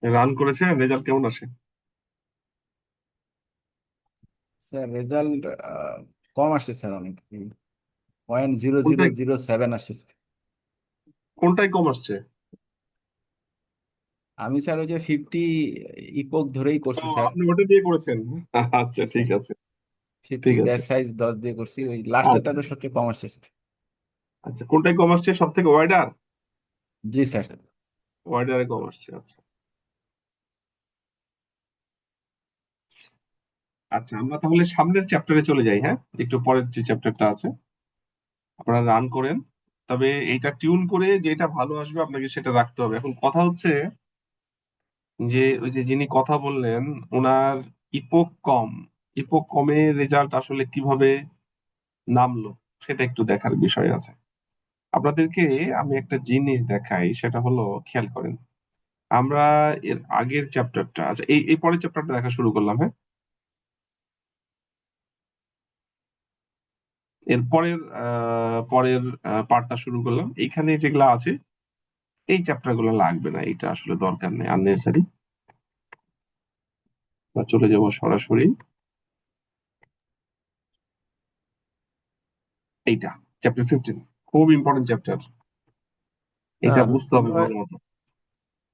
রান করেছে, রেজাল্ট কেমন আসে? স্যার রেজাল্ট কম আসছে স্যার, অনেক 0.0007 আসছে স্যার। কোনটাই কম আসছে? আমি স্যার ওই যে 50 ইপক ধরেই ও, করছি স্যার। আপনি ওটা দিয়ে করেছেন? আচ্ছা, জি ঠিক স্যার, আছে। 50 ঠিক আছে। ব্যাচ সাইজ 10 দিয়ে করছি, ওই আচ্ছা, লাস্টেরটাতে সবচেয়ে কম আসছে স্যার। আচ্ছা, কোনটাই কম আসছে সব থেকে? ওয়াইডার? জি স্যার। ওয়াইডারে কম আসছে, আচ্ছা। আচ্ছা, আমরা তাহলে সামনের চ্যাপ্টারে চলে যাই। হ্যাঁ, একটু পরের যে চ্যাপ্টারটা আছে আপনারা রান করেন। তবে এইটা টিউন করে যেটা ভালো আসবে আপনাকে সেটা রাখতে হবে। এখন কথা হচ্ছে যে ওই যে যিনি কথা বললেন, ওনার ইপোক কম। ইপোক কমের রেজাল্ট আসলে কিভাবে নামলো সেটা একটু দেখার বিষয় আছে। আপনাদেরকে আমি একটা জিনিস দেখাই, সেটা হলো, খেয়াল করেন। আমরা এর আগের চ্যাপ্টারটা, আচ্ছা, এই এই পরের চ্যাপ্টারটা দেখা শুরু করলাম। হ্যাঁ, এর পরের পার্টটা শুরু করলাম। এইখানে যেগুলা আছে এই চ্যাপ্টার গুলো লাগবে না, এটা আসলে দরকার নেই, আননেসারি। চলে যাব সরাসরি এইটা, চ্যাপ্টার 15। খুব ইম্পর্টেন্ট চ্যাপ্টার, এটা স্যার বুঝতে হবে আমরা ভালো মতো।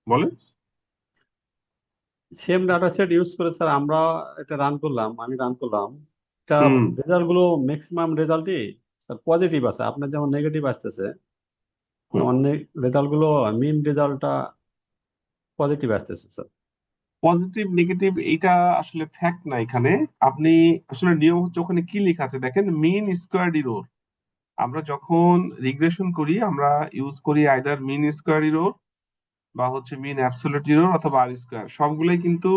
বলেন। সেম ডাটা সেট ইউজ করে স্যার আমরা এটা রান করলাম, আমি রান করলাম। এটা হুম। রেজাল্ট গুলো ম্যাক্সিমাম রেজাল্টই স্যার পজিটিভ আছে, আপনার যেমন নেগেটিভ আসতেছে হুম। তেমন রেজাল্ট গুলো মিন রেজাল্টটা পজিটিভ আসতেছে স্যার। পজিটিভ নেগেটিভ এইটা আসলে ফ্যাক্ট না এখানে। আপনি আসলে নিয়ম হচ্ছে, ওখানে কি লেখা আছে দেখেন, মিন স্কোয়ার্ড ইরর। আমরা যখন রিগ্রেশন করি আমরা ইউজ করি আইদার মিন স্কোয়ার ইরর বা হচ্ছে মিন অ্যাবসোলিউট ইরর অথবা আর স্কোয়ার। সবগুলোই কিন্তু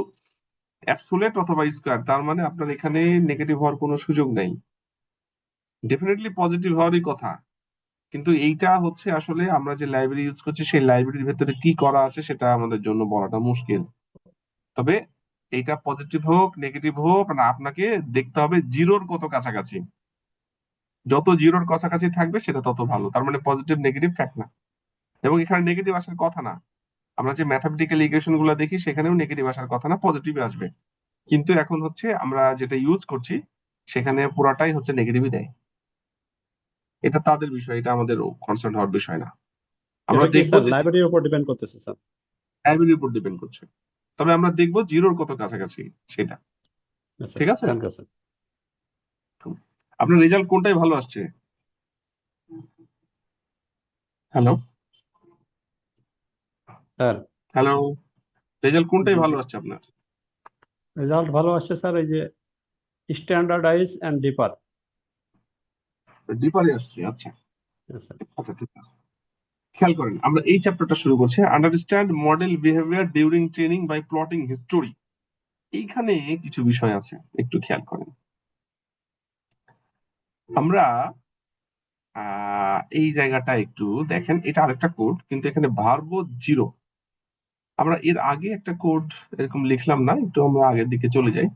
অ্যাবসোলিউট অথবা স্কোয়ার, তার মানে আপনার এখানে নেগেটিভ হওয়ার কোনো সুযোগ নেই, ডেফিনেটলি পজিটিভ হওয়ারই কথা। কিন্তু এইটা হচ্ছে আসলে আমরা যে লাইব্রেরি ইউজ করছি সেই লাইব্রেরির ভেতরে কি করা আছে সেটা আমাদের জন্য বলাটা মুশকিল। তবে এইটা পজিটিভ হোক নেগেটিভ হোক, মানে আপনাকে দেখতে হবে জিরোর কত কাছাকাছি। যত জিরোর কাছাকাছি থাকবে সেটা তত ভালো, তার মানে পজিটিভ নেগেটিভ ফ্যাক্ট না। এবং এখানে নেগেটিভ আসার কথা না। আমরা যে ম্যাথামেটিক্যাল ইকুয়েশন গুলো দেখি সেখানেও নেগেটিভ আসার কথা না, পজিটিভ আসবে। কিন্তু এখন হচ্ছে আমরা যেটা ইউজ করছি সেখানে পুরাটাই হচ্ছে নেগেটিভই দেয়। এটা তাদের বিষয়, এটা আমাদের কনসার্ন হওয়ার বিষয় না। আমরা এটা কি দেখবো স্যার যে লাইব্রেরির উপর ডিপেন্ড করতেছে স্যার? লাইব্রেরির উপর ডিপেন্ড করছে। তবে আমরা দেখবো জিরোর কত কাছাকাছি সেটা। আচ্ছা, ঠিক আছে। Thank you sir. আপনার রেজাল্ট কোনটাই ভালো আসছে? হ্যালো, স্যার হ্যালো, রেজাল্ট কোনটাই জি ভালো জি, আসছে আপনার? রেজাল্ট ভালো আসছে স্যার, এই যে স্ট্যান্ডার্ডাইজ অ্যান্ড ডিপার। ডিপারে আসছে, আচ্ছা। স্যার আচ্ছা, ঠিক আছে। খেয়াল করেন, আমরা এই চ্যাপ্টারটা শুরু করছি, understand model behaviour during training by plotting history. এইখানে কিছু বিষয় আছে, একটু খেয়াল করেন। আমরা এই জায়গাটা একটু দেখেন, এটা আরেকটা কোড, কিন্তু এখানে ভার্ব জিরো। আমরা এর আগে একটা কোড এরকম লিখলাম না, একটু আমরা আগের দিকে চলে যাই,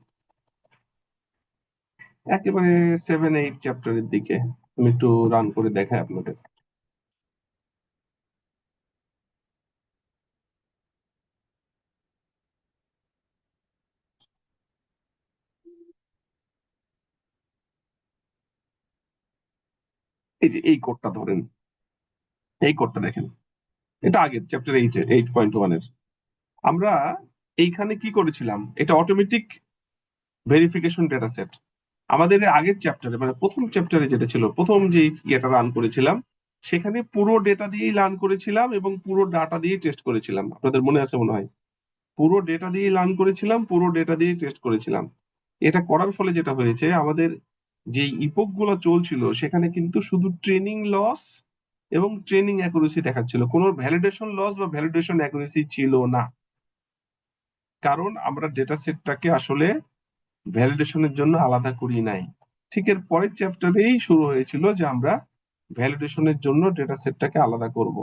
একেবারে 7-8 চ্যাপ্টারের দিকে। আমি একটু রান করে দেখাই আপনাদের। এই যে এই কোডটা ধরেন, এই কোডটা দেখেন, এটা আগের চ্যাপ্টার 8.1 এর। আমরা এইখানে কি করেছিলাম, এটা অটোমেটিক ভেরিফিকেশন ডেটা সেট। আমাদের এর আগের চ্যাপ্টারে, মানে প্রথম চ্যাপ্টারে যেটা ছিল, প্রথম যে ইয়েটা রান করেছিলাম, সেখানে পুরো ডেটা দিয়েই রান করেছিলাম এবং পুরো ডাটা দিয়ে টেস্ট করেছিলাম। আপনাদের মনে আছে মনে হয়, পুরো ডেটা দিয়ে রান করেছিলাম, পুরো ডেটা দিয়ে টেস্ট করেছিলাম। এটা করার ফলে যেটা হয়েছে, আমাদের যে ইপোক গুলো চলছিল সেখানে কিন্তু শুধু ট্রেনিং লস এবং ট্রেনিং অ্যাকুরেসি দেখাচ্ছিল, কোনো ভ্যালিডেশন লস বা ভ্যালিডেশন অ্যাকুরেসি ছিল না। কারণ আমরা ডেটা সেটটাকে আসলে ভ্যালিডেশনের জন্য আলাদা করি নাই। ঠিক এর পরের চ্যাপ্টারেই শুরু হয়েছিল যে আমরা ভ্যালিডেশনের জন্য ডেটা সেটটাকে আলাদা করব।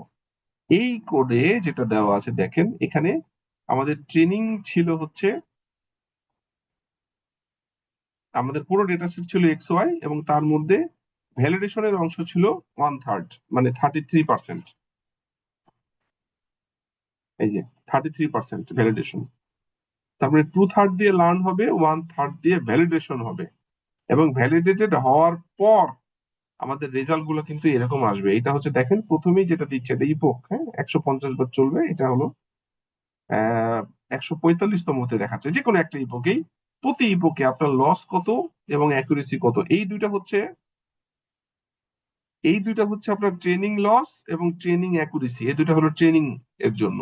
এই কোডে যেটা দেওয়া আছে দেখেন, এখানে আমাদের ট্রেনিং ছিল হচ্ছে, আমাদের পুরো ডেটা সেট ছিল XY এবং তার মধ্যে ভ্যালিডেশনের অংশ ছিল 1/3, মানে 33%। এই যে 33% ভ্যালিডেশন, তারপরে 2/3 দিয়ে লার্ন হবে, 1/3 দিয়ে ভ্যালিডেশন হবে। এবং ভ্যালিডেটেড হওয়ার পর আমাদের রেজাল্ট গুলো কিন্তু এরকম আসবে। এটা হচ্ছে দেখেন প্রথমেই যেটা দিচ্ছে এটা ইপোক, হ্যাঁ, 150 বার চলবে। এটা হলো 145তমতে দেখাচ্ছে যে কোনো একটা ইপোকেই, প্রতি ইপোকে আপনার লস কত এবং অ্যাকুরেসি কত, এই দুইটা হচ্ছে আপনার ট্রেনিং লস এবং ট্রেনিং অ্যাকুরেসি, এই দুইটা হলো ট্রেনিং এর জন্য।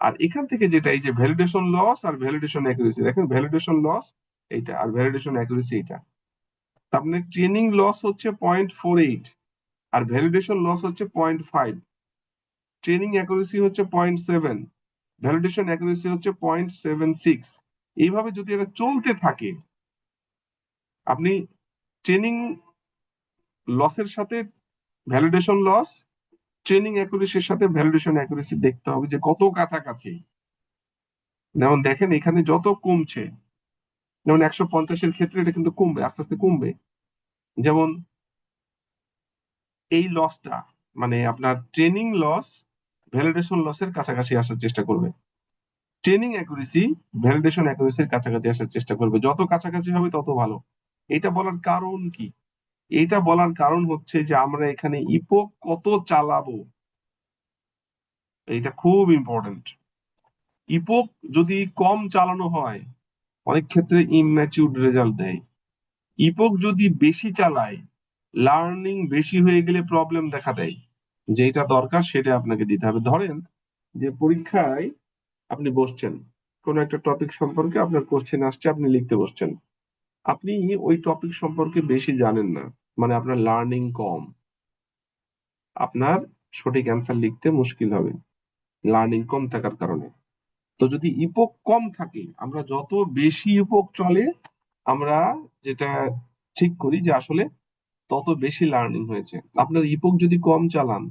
আর এখান থেকে যেটা এই যে ভ্যালিডেশন লস আর ভ্যালিডেশন অ্যাকুরেসি, দেখেন ভ্যালিডেশন লস এইটা আর ভ্যালিডেশন অ্যাকুরেসি এইটা। তার মানে ট্রেনিং লস হচ্ছে 0.48 আর ভ্যালিডেশন লস হচ্ছে 0.5, ট্রেনিং অ্যাকুরেসি হচ্ছে 0.7, ভ্যালিডেশন অ্যাকুরেসি হচ্ছে 0.76। এইভাবে যদি এটা চলতে থাকে, আপনি ট্রেনিং লসের সাথে ভ্যালিডেশন লস, ট্রেনিং অ্যাকুরেসির সাথে ভ্যালিডেশন অ্যাকুরেসি দেখতে হবে যে কত কাছাকাছি। যেমন দেখেন এখানে যত কমছে, যেমন 150-এর ক্ষেত্রে এটা কিন্তু কমবে, আস্তে আস্তে কমবে। যেমন এই লসটা মানে আপনার ট্রেনিং লস ভ্যালিডেশন লসের কাছাকাছি আসার চেষ্টা করবে, ট্রেনিং অ্যাকুরেসি ভ্যালিডেশন অ্যাকুরেসির কাছাকাছি আসার চেষ্টা করবে, যত কাছাকাছি হবে তত ভালো। এটা বলার কারণ কি? এটা বলার কারণ হচ্ছে যে আমরা এখানে ইপোক কত চালাবো, এটা খুব ইম্পর্টেন্ট। ইপোক যদি কম চালানো হয় অনেক ক্ষেত্রে ইমম্যাচিউরড রেজাল্ট দেয়। ইপোক যদি বেশি চালায়, লার্নিং বেশি হয়ে গেলে প্রবলেম দেখা দেয়। যেটা দরকার সেটা আপনাকে দিতে হবে। ধরেন যে পরীক্ষায় আপনি বসছেন, কোন একটা টপিক সম্পর্কে আপনার কোশ্চেন আসছে, আপনি লিখতে বসছেন, আপনি ওই টপিক সম্পর্কে বেশি জানেন না, মানে আপনার লার্নিং কম, আপনার সঠিক অ্যান্সার লিখতে মুশকিল হবে লার্নিং কম থাকার কারণে। তো যদি ইপোক কম থাকে, আমরা যত বেশি ইপোক চলে, আমরা যেটা ঠিক করি যে আসলে তত বেশি লার্নিং হয়েছে। আপনার ইপোক যদি কম চালান,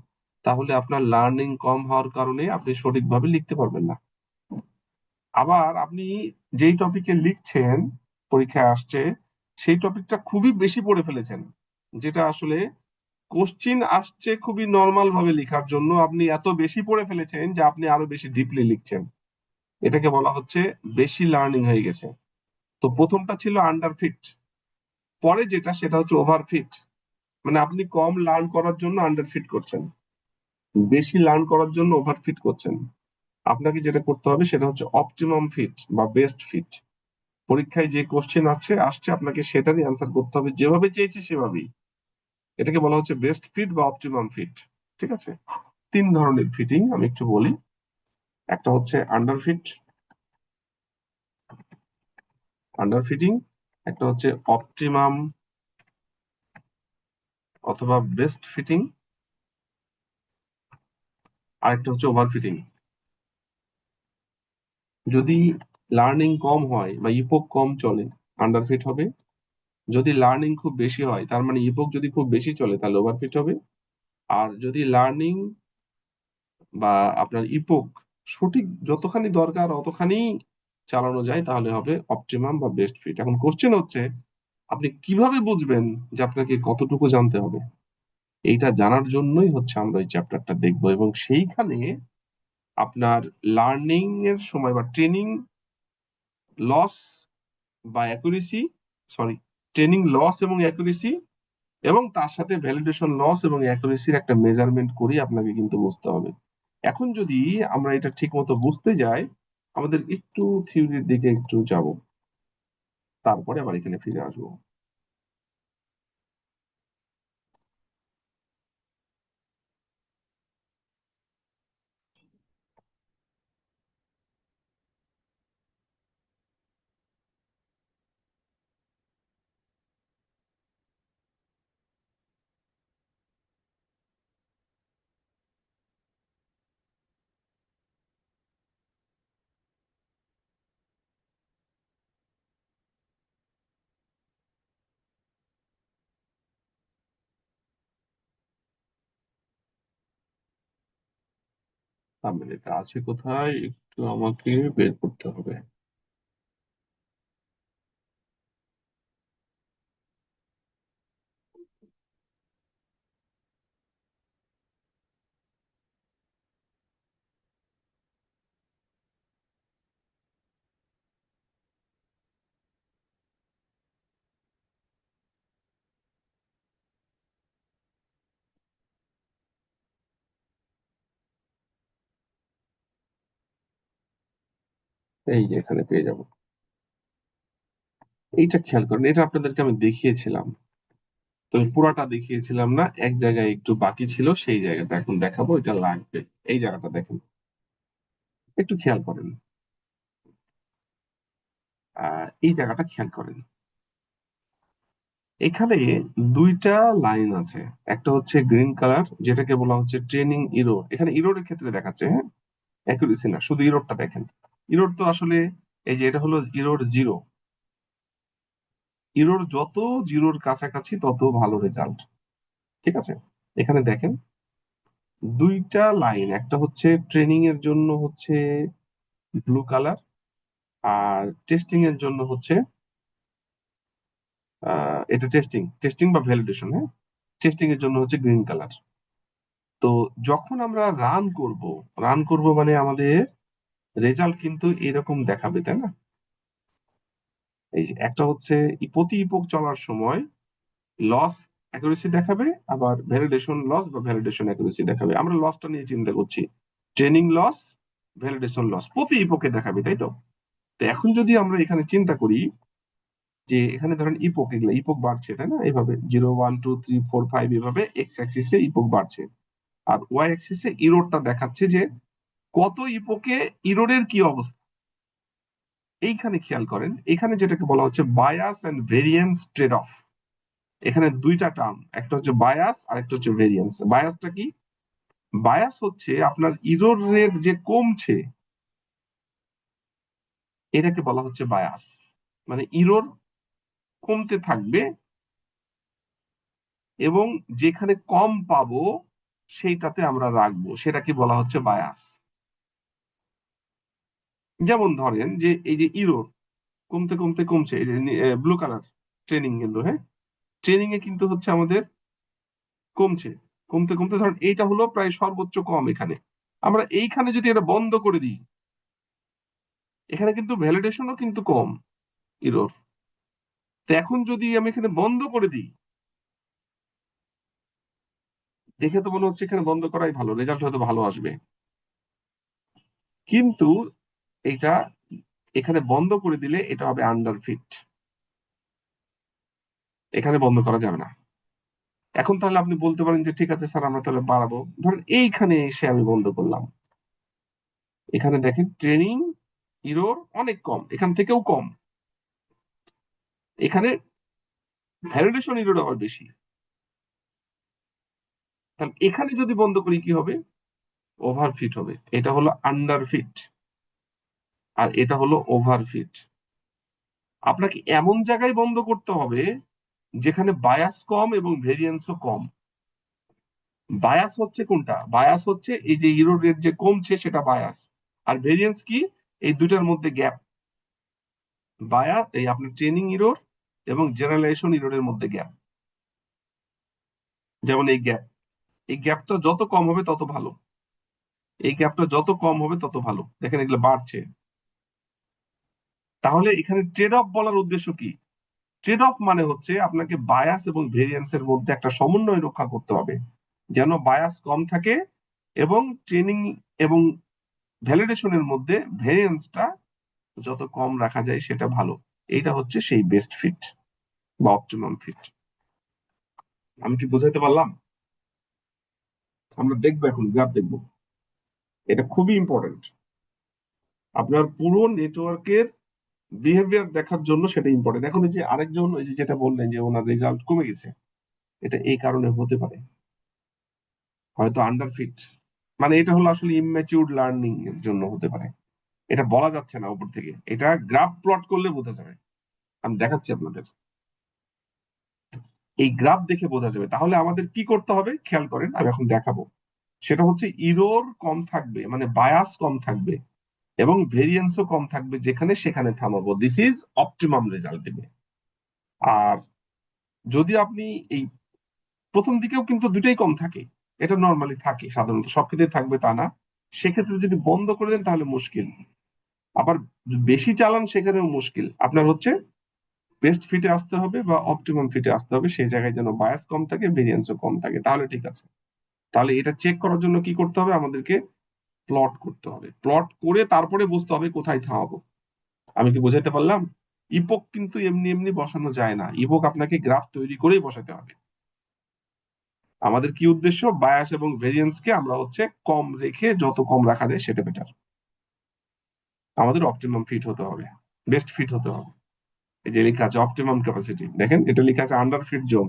তাহলে আপনার লার্নিং কম হওয়ার কারণে আপনি সঠিকভাবে লিখতে পারবেন না। আবার আপনি যেই টপিকে লিখছেন, পরীক্ষায় আসছে, সেই টপিকটা খুবই বেশি পড়ে ফেলেছেন, যেটা আসলে কোশ্চিন আসছে খুবই নর্মাল ভাবে লেখার জন্য, আপনি এত বেশি পড়ে ফেলেছেন যে আপনি আরো বেশি ডিপলি লিখছেন। এটাকে বলা হচ্ছে বেশি লার্নিং হয়ে গেছে। তো প্রথমটা ছিল আন্ডারফিট, পরে যেটা সেটা হচ্ছে ওভারফিট, মানে আপনি কম লার্ন করার জন্য আন্ডারফিট করছেন, বেশি লার্ন করার জন্য ওভারফিট করছেন। আপনাকে যেটা করতে হবে সেটা হচ্ছে অপটিমাম ফিট বা বেস্ট ফিট। পরীক্ষায় যে কোশ্চেন আসছে আপনাকে সেটারই অ্যান্সার করতে হবে যেভাবে চেয়েছি সেভাবেই। এটাকে বলা হচ্ছে বেস্ট ফিট বা অপটিমাম ফিট। ঠিক আছে, তিন ধরনের ফিটিং আমি একটু বলি। একটা হচ্ছে আন্ডার ফিটিং, একটা হচ্ছে অপটিমাম অথবা বেস্ট ফিটিং, আর একটা হচ্ছে ওভার ফিটিং। যদি লার্নিং কম হয় বা ইপোক কম চলে, আন্ডারফিট হবে। যদি লার্নিং খুব বেশি হয়, তার মানে ইপোক যদি খুব বেশি চলে, তাহলে ওভারফিট হবে। আর যদি লার্নিং বা আপনার ইপোক সঠিক যতখানি দরকার অতখানি চালানো যায়, তাহলে হবে অপটিমাম বা বেস্ট ফিট। এখন কোশ্চেন হচ্ছে আপনি কিভাবে বুঝবেন যে আপনাকে কতটুকু জানতে হবে? এইটা জানার জন্যই হচ্ছে আমরা এই চ্যাপ্টারটা দেখবো, এবং সেইখানে আপনার লার্নিং এর সময় বা ট্রেনিং লস বা অ্যাকুরেসি, সরি, ট্রেনিং লস এবং অ্যাকুরেসি, এবং তার সাথে ভ্যালিডেশন লস এবং অ্যাকুরেসির একটা মেজারমেন্ট করি আপনাকে কিন্তু বুঝতে হবে। এখন যদি আমরা এটা ঠিক মতো বুঝতে যাই, আমাদের একটু থিওরির দিকে একটু যাব, তারপরে আবার এখানে ফিরে আসবো। তাহলে এটা আছে কোথায়, একটু আমাকে বের করতে হবে। এই যে এখানে পেয়ে যাব। এইটা খেয়াল করেন, এটা আপনাদেরকে আমি দেখিয়েছিলাম, তো পুরাটা দেখিয়েছিলাম না, এক জায়গায় একটু বাকি ছিল, সেই জায়গাটা এখন দেখাবো, এটা লাগবে। এই জায়গাটা দেখেন, একটু খেয়াল করেন, এই জায়গাটা খেয়াল করেন। এখানে দুইটা লাইন আছে, একটা হচ্ছে গ্রিন কালার যেটাকে বলা হচ্ছে ট্রেনিং ইরোর, এখানে ইরোরের ক্ষেত্রে দেখাচ্ছে, হ্যাঁ, অ্যাকুরেসি না, শুধু ইরোরটা দেখেন। ইরোর তো আসলে এই যে এটা হলো ইরোর জিরো, ইরোর যত জিরোর কাছাকাছি তত ভালো রেজাল্ট, ঠিক আছে। এখানে দেখেন দুইটা লাইন, একটা হচ্ছে ট্রেনিং এর জন্য হচ্ছে ব্লু কালার, আর টেস্টিং এর জন্য হচ্ছে এটা টেস্টিং টেস্টিং বা ভ্যালিডেশন, হ্যাঁ, টেস্টিং এর জন্য হচ্ছে গ্রিন কালার। তো যখন আমরা রান করব মানে আমাদের রেজাল্ট কিন্তু এরকম দেখাবে, তাই না? এই যে একটা হচ্ছে প্রতি ইপক চলার সময় লস অ্যাকুরেসি দেখাবে, আবার ভ্যালিডেশন লস বা ভ্যালিডেশন অ্যাকুরেসি দেখাবে। আমরা লসটা নিয়ে চিন্তা করছি, ট্রেনিং লস, ভ্যালিডেশন লস প্রতি ইপকে দেখাবে, তাই তো। তো এখন যদি আমরা এখানে চিন্তা করি যে এখানে ধরেন ইপক, এগুলো ইপক বাড়ছে, তাই না, এইভাবে 0 1 2 3 4 5 এভাবে এক্স অ্যাক্সিসে ইপক বাড়ছে, আর ওয়াই অ্যাক্সিসে ইরোরটা দেখাচ্ছে যে কত ইপোকে ইরোরের কি অবস্থা। এইখানে খেয়াল করেন, এখানে যেটাকে বলা হচ্ছে bias and variance trade off. এখানে দুইটা টার্ম, একটা হচ্ছে বায়াস আর একটা হচ্ছে ভেরিয়েন্স। বায়াসটা কি? বায়াস হচ্ছে আপনার ইরোর রেট যে কমছে, এটাকে বলা হচ্ছে বায়াস, মানে ইরোর কমতে থাকবে এবং যেখানে কম পাবো সেইটাতে আমরা রাখবো, সেটাকে বলা হচ্ছে বায়াস। যেমন ধরেন যে এই যে ইরোর কমতে কমতে কমছে, এই যে ব্লু কালার ট্রেনিং, কিন্তু হ্যাঁ, ট্রেনিং এ কিন্তু হচ্ছে আমাদের কমছে, কমতে কমতে ধরেন এইটা হলো প্রায় সর্বোচ্চ কম। এখানে আমরা এইখানে যদি এটা বন্ধ করে দিই, এখানে কিন্তু ভ্যালিডেশনও কিন্তু কম ইরোর। তো এখন যদি আমি এখানে বন্ধ করে দিই, দেখে তো মনে হচ্ছে এখানে বন্ধ করাই ভালো, রেজাল্ট হয়তো ভালো আসবে, কিন্তু এটা এখানে বন্ধ করে দিলে এটা হবে আন্ডার ফিট, এখানে বন্ধ করা যাবে না। এখন তাহলে আপনি বলতে পারেন যে ঠিক আছে স্যার, আমরা তাহলে বাড়াবো। ধরেন এইখানে এসে আমি বন্ধ করলাম, এখানে দেখেন ট্রেনিং ইরোর অনেক কম, এখান থেকেও কম, এখানে ভ্যালিডেশন ইরোর আবার বেশি। তাহলে এখানে যদি বন্ধ করি কি হবে? ওভারফিট হবে। এটা হলো আন্ডারফিট আর এটা হলো ওভারফিট। আপনাকে এমন জায়গায় বন্ধ করতে হবে যেখানে বায়াস কম এবং ভেরিয়েন্সও কম। বায়াস হচ্ছে কোনটা? বায়াস হচ্ছে এই যে ইরোর রেট যে কমছে সেটা বায়াস, আর ভেরিয়েন্স কি? এই দুটার মধ্যে গ্যাপ। বায়াস এই আপনার ট্রেনিং ইরোর এবং জেনারেলাইজেশন ইরোরের মধ্যে গ্যাপ, যেমন এই গ্যাপ, এই গ্যাপটা যত কম হবে তত ভালো, এই গ্যাপটা যত কম হবে তত ভালো। দেখেন এগুলো বাড়ছে। তাহলে এখানে ট্রেড অফ বলার উদ্দেশ্য কি? ট্রেড অফ মানে হচ্ছে আপনাকে বায়াস এবং ভেরিয়েন্সের মধ্যে একটা সমন্বয় রক্ষা করতে হবে, যেন বায়াস কম থাকে এবং ট্রেনিং এবং ভ্যালিডেশনের মধ্যে ভেরিয়েন্সটা যত কম রাখা যায় সেটা ভালো। এইটা হচ্ছে সেই বেস্ট ফিট বা অপটিমাম ফিট। আমি কি বোঝাতে পারলাম? আমরা দেখবো এখন, গ্রাফ দেখবো, এটা খুবই ইম্পর্টেন্ট আপনার পুরো নেটওয়ার্কের বিহেভিয়ার দেখার জন্য, সেটা ইম্পর্টেন্ট। এখন এই যে আরেকজন ওই যে যেটা বললেন যে ওনার রেজাল্ট কমে গেছে, এটা এই কারণে হতে পারে, হয়তো আন্ডারফিট, মানে এটা হলো আসলে ইম্যাচিউরড লার্নিং এর জন্য হতে পারে। এটা বলা যাচ্ছে না উপর থেকে, এটা গ্রাফ প্লট করলে বোঝা যাবে। আমি দেখাচ্ছি আপনাদের, এই গ্রাফ দেখে বোঝা যাবে। তাহলে আমাদের কি করতে হবে খেয়াল করেন, আমি এখন দেখাবো। সেটা হচ্ছে ইরোর কম থাকবে, মানে বায়াস কম থাকবে এবং ভেরিয়েন্সও কম থাকবে, যেখানে সেখানে থামাবো, দিস ইজ অপটিমাম রেজাল্ট দেবে। আর যদি আপনি এই প্রথম দিকেও কিন্তু দুটাই কম থাকে, এটা নর্মালি থাকে, সাধারণত সব ক্ষেত্রে থাকবে তা না, সেক্ষেত্রে যদি বন্ধ করে দেন তাহলে মুশকিল। আবার বেশি চালান সেখানেও মুশকিল। আপনার হচ্ছে বেস্ট ফিটে আসতে হবে বা অপটিমাম ফিটে আসতে হবে, সেই জায়গায় যেন বায়াস কম থাকে, ভেরিয়েন্সও কম থাকে, তাহলে ঠিক আছে। তাহলে এটা চেক করার জন্য কি করতে হবে? আমাদেরকে প্লট করতে হবে, প্লট করে তারপরে বুঝতে হবে কোথায় থামাবো। আমি কি বোঝাতে পারলাম? ইপোক কিন্তু এমনি এমনি বসানো যায় না, ইপোক আপনাকে গ্রাফ তৈরি করেই বসাতে হবে। আমাদের কি উদ্দেশ্য? বায়াস এবং ভেরিয়েন্স কে আমরা হচ্ছে কম রেখে, যত কম রাখা যায় সেটা বেটার। আমাদের অপটিমাম ফিট হতে হবে, বেস্ট ফিট হতে হবে। এই যে লেখা আছে অপটিমাম ক্যাপাসিটি, দেখেন এটা লেখা আছে আন্ডার ফিট জোন,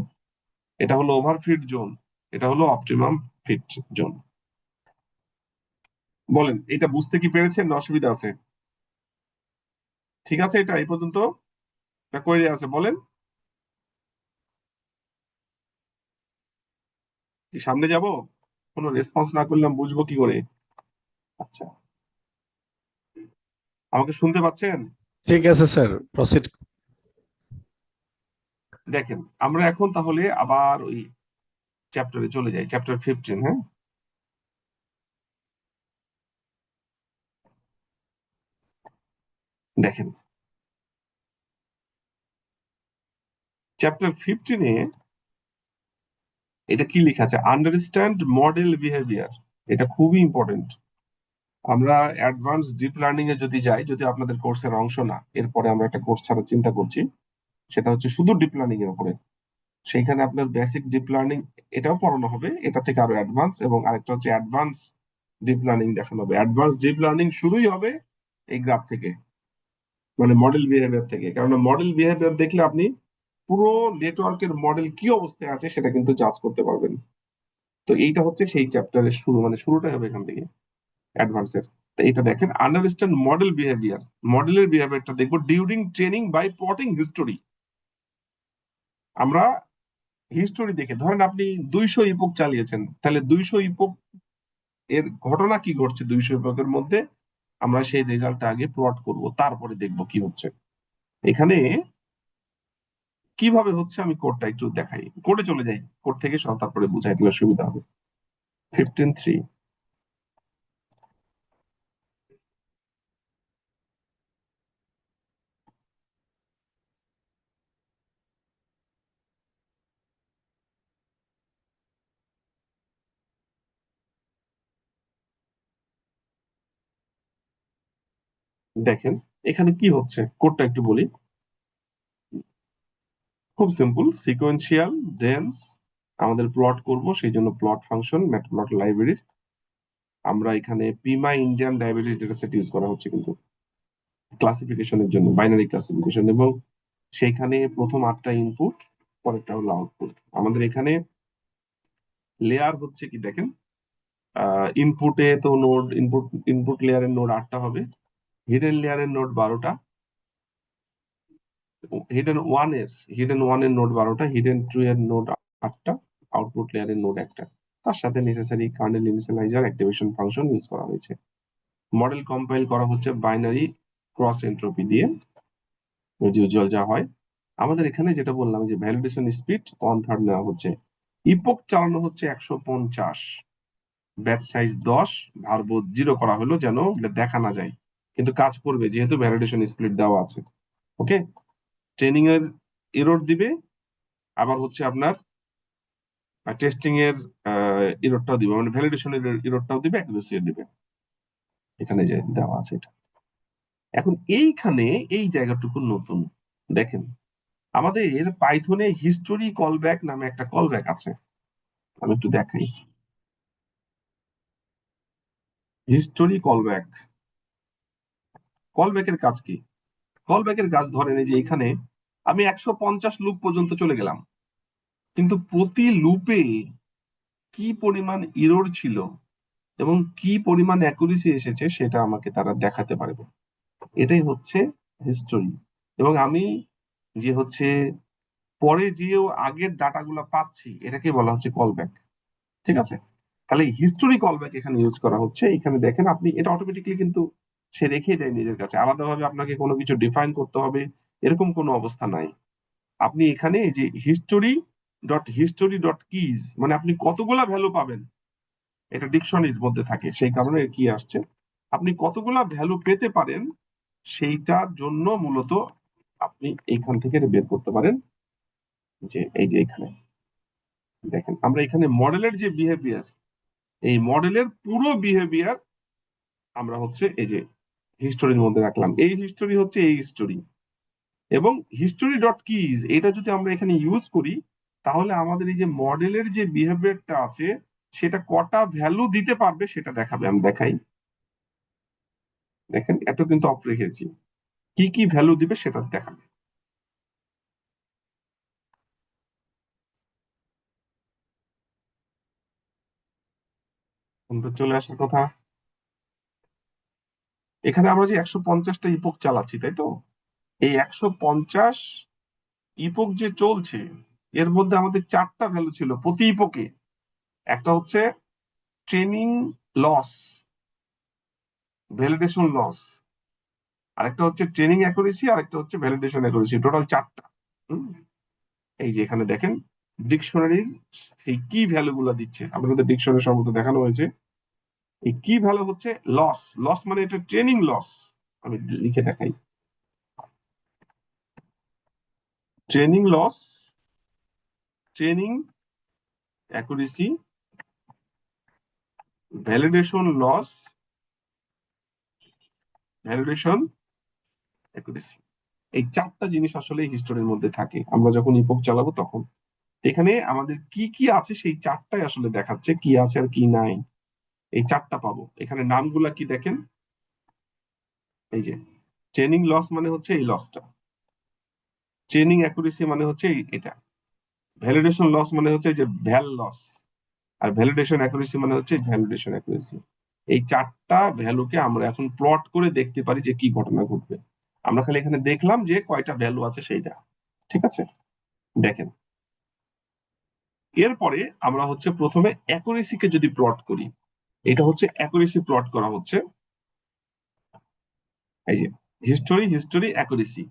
এটা হলো ওভার ফিট জোন, এটা হলো অপটিমাম ফিট জোন। বলেন এটা বুঝতে কি পেরেছেন না অসুবিধা আছে? ঠিক আছে, এটা এই পর্যন্ত কোয়েরি আছে বলেন। কি সামনে যাব? কোনো রেসপন্স না করলাম বুঝবো কি করে? আচ্ছা, আমাকে শুনতে পাচ্ছেন? ঠিক আছে স্যার, প্রসিড। দেখেন আমরা এখন তাহলে আবার ওই চ্যাপ্টারে চলে যাই, চ্যাপ্টার 15। হ্যাঁ, দেখেন চ্যাপ্টার 15-এ এটা কি লেখা আছে? Understand model behaviour. এটা খুবই ইম্পর্টেন্ট। আমরা অ্যাডভান্স ডিপ লার্নিং এ যদি যাই, যদি আপনাদের কোর্সের অংশ না, এরপরে আমরা একটা কোর্স ছাড়ার চিন্তা করছি, সেটা হচ্ছে শুধু ডিপ লার্নিং এর উপরে। সেইখানে আপনার বেসিক ডিপ লার্নিং এটাও পড়ানো হবে, এটা থেকে আরো অ্যাডভান্স, এবং আরেকটা হচ্ছে অ্যাডভান্স ডিপ লার্নিং দেখানো হবে। অ্যাডভান্স ডিপ লার্নিং শুরুই হবে এই গ্রাফ থেকে, মানে মডেল বিহেভিয়ার থেকে। কারণ মডেল বিহেভিয়ার দেখলে আপনি পুরো নেটওয়ার্কের মডেল কি অবস্থায় আছে সেটা কিন্তু জাজ করতে পারবেন। তো এইটা হচ্ছে সেই চ্যাপ্টারের শুরু, মানে শুরুটাই হবে এখান থেকে অ্যাডভান্সের। তো এটা দেখেন আন্ডারস্ট্যান্ড মডেল বিহেভিয়ার। মডেলের বিহেভিয়ারটা দেখবো during training by plotting history. আমরা হিস্টোরি দেখে, ধরেন আপনি 200 ইপোক চালিয়েছেন, তাহলে 200 ইপোক এর ঘটনা কি ঘটছে 200 ইপোকের মধ্যে, আমরা সেই রেজাল্টটা আগে প্লট করব, তারপরে দেখব কি হচ্ছে এখানে কিভাবে হচ্ছে। আমি কোডটা একটু দেখাই, কোডে চলে যাই, কোড থেকে সব তারপরে বুঝাই দিলে সুবিধা হবে। 15.3 দেখেন এখানে কি হচ্ছে, কোডটা একটু বলি। খুব সিম্পল, সিকোয়েন্সিয়াল ডেন্স আমাদের প্লট করব, সেই জন্য প্লট ফাংশন ম্যাটপ্লট লাইব্রেরির আমরা এখানে Pima Indian diabetes data set use করা হচ্ছে কিন্তু ক্লাসিফিকেশনের জন্য, বাইনারি ক্লাসিফিকেশন। এবং সেইখানে প্রথম 8টা ইনপুট, পরেরটা হলো আউটপুট। আমাদের এখানে লেয়ার হচ্ছে কি দেখেন, ইনপুটে তো নোড, ইনপুট লেয়ারের নোড 8টা হবে, হিডেন লেয়ারের নোড 12টা, হিডেন ওয়ান এর নোড 12টা, হিডেন 2 এর নোড 8টা, আউটপুট লেয়ারের নোড 1টা। তার সাথে necessary kernel initialiser activation function use করা হয়েছে। মডেল কম্পাইল করা হচ্ছে বাইনারি ক্রস এন্ট্রপি দিয়ে, ইউজুয়াল যা হয়। আমাদের এখানে যেটা বললাম যে ভ্যালিডেশন স্পিড 1/3 নেওয়া হচ্ছে, ইপোক চালানো হচ্ছে 150, ব্যাচ সাইজ 10, ভার্ব 0 করা হলো যেন দেখা না যায়, কিন্তু কাজ করবে যেহেতু ভ্যালিডেশন স্প্লিট দেওয়া আছে। ওকে, ট্রেনিং এর এরর দিবে, আবার হচ্ছে আপনার টেস্টিং এর এররটাও দিবে, মানে ভ্যালিডেশনের এররটাও দিবে, অ্যাকুরেসি দিবে। এখানে যে দেওয়া আছে এটা। এখন এইখানে এই জায়গাটুকু নতুন, দেখেন আমাদের পাইথনে হিস্টোরি কলব্যাক নামে একটা কলব্যাক আছে, আমি একটু দেখাই। হিস্টোরি কলব্যাক, কলব্যাকের কাজ কি? কলব্যাকের কাজ ধরেন এই যে এখানে আমি 150 লুপ পর্যন্ত চলে গেলাম, কিন্তু প্রতি লুপে কি পরিমাণ ইরর ছিল এবং কি পরিমাণ অ্যাকুরেসি এসেছে সেটা আমাকে তারা দেখাতে পারবে। এটাই হচ্ছে হিস্টোরি। এবং আমি যে হচ্ছে পরে যেও আগের ডাটাগুলো পাচ্ছি, এটাকে বলা হচ্ছে কলব্যাক। ঠিক আছে, তাহলে হিস্টোরি কলব্যাক এখানে ইউজ করা হচ্ছে। এখানে দেখেন আপনি এটা অটোমেটিকলি কিন্তু সে রেখে দেয় নিজের কাছে, আলাদাভাবে আপনাকে কোনো কিছু ডিফাইন করতে হবে এরকম কোনো অবস্থা নাই। আপনি এখানে এই যে history.kies, মানে আপনি কতগুলা ভ্যালু পাবেন এটা ডিকশনারির মধ্যে থাকে, সেই কারণে কি আসছে, আপনি কতগুলা ভ্যালু পেতে পারেন সেইটার জন্য মূলত আপনি এইখান থেকে বের করতে পারেন। যে এই যে এখানে দেখেন আমরা এখানে মডেলের যে বিহেভিয়ার, এই মডেলের পুরো বিহেভিয়ার আমরা হচ্ছে এই যে হিস্টোরির মধ্যে রাখলাম। এই হিস্টোরি হচ্ছে এই হিস্টোরি, এবং হিস্টোরি ডট কিজ এটা যদি আমরা এখানে ইউজ করি, তাহলে আমাদের এই যে মডেলের যে বিহেভিয়ারটা আছে সেটা কটা ভ্যালু দিতে পারবে সেটা দেখাবে। আমি দেখাই, দেখেন এত কিন্তু অফ রেখেছি, কি কি ভ্যালু দিবে সেটা দেখাবে। তো চলে আসার কথা, এখানে আমরা যে 150টা ইপোক চালাচ্ছি তাই তো, এই 150 ইপোক যে চলছে এর মধ্যে আমাদের 4টা ভ্যালু ছিল প্রতি ইপোকে। একটা হচ্ছে ট্রেনিং লস, ভ্যালিডেশন লস, আরেকটা হচ্ছে ট্রেনিং অ্যাকুরেসি, আরেকটা হচ্ছে ভ্যালিডেশন অ্যাকুরেসি, টোটাল 4টা। এই যে এখানে দেখেন ডিকশনারির সেই কি ভ্যালু গুলা দিচ্ছে, আপনাদের ডিকশনারি সম্ভবত দেখানো হয়েছে। এই কি ভ্যালু হচ্ছে লস, লস মানে এটা ট্রেনিং লস। আমি লিখে দেখাই, training loss, training accuracy, validation loss, validation accuracy. এই 4টা জিনিস আসলে হিস্টোরির মধ্যে থাকে আমরা যখন ইপোক চালাবো তখন। এখানে আমাদের কি কি আছে সেই 4টাই আসলে দেখাচ্ছে কি আছে আর কি নাই। এই 4টা পাবো, এখানে নামগুলা কি দেখেন, এই যে ট্রেনিং লস মানে হচ্ছে এই লসটা, ট্রেনিং অ্যাকুরেসি মানে হচ্ছে এটা, ভ্যালিডেশন লস মানে হচ্ছে যে ভ্যাল লস, আর ভ্যালিডেশন অ্যাকুরেসি মানে হচ্ছে ভ্যালিডেশন অ্যাকুরেসি। এই 4টা ভ্যালুকে আমরা এখন প্লট করে দেখতে পারি যে কি ঘটনা ঘটবে। আমরা খালি এখানে দেখলাম যে কয়টা ভ্যালু আছে সেইটা, ঠিক আছে। দেখেন এরপরে আমরা হচ্ছে প্রথমে অ্যাকুরেসিকে যদি প্লট করি, এটা হচ্ছে অ্যাকুরেসি প্লট করা হচ্ছে। এই যে হিস্টোরি, হিস্টোরি, অ্যাকুরেসি,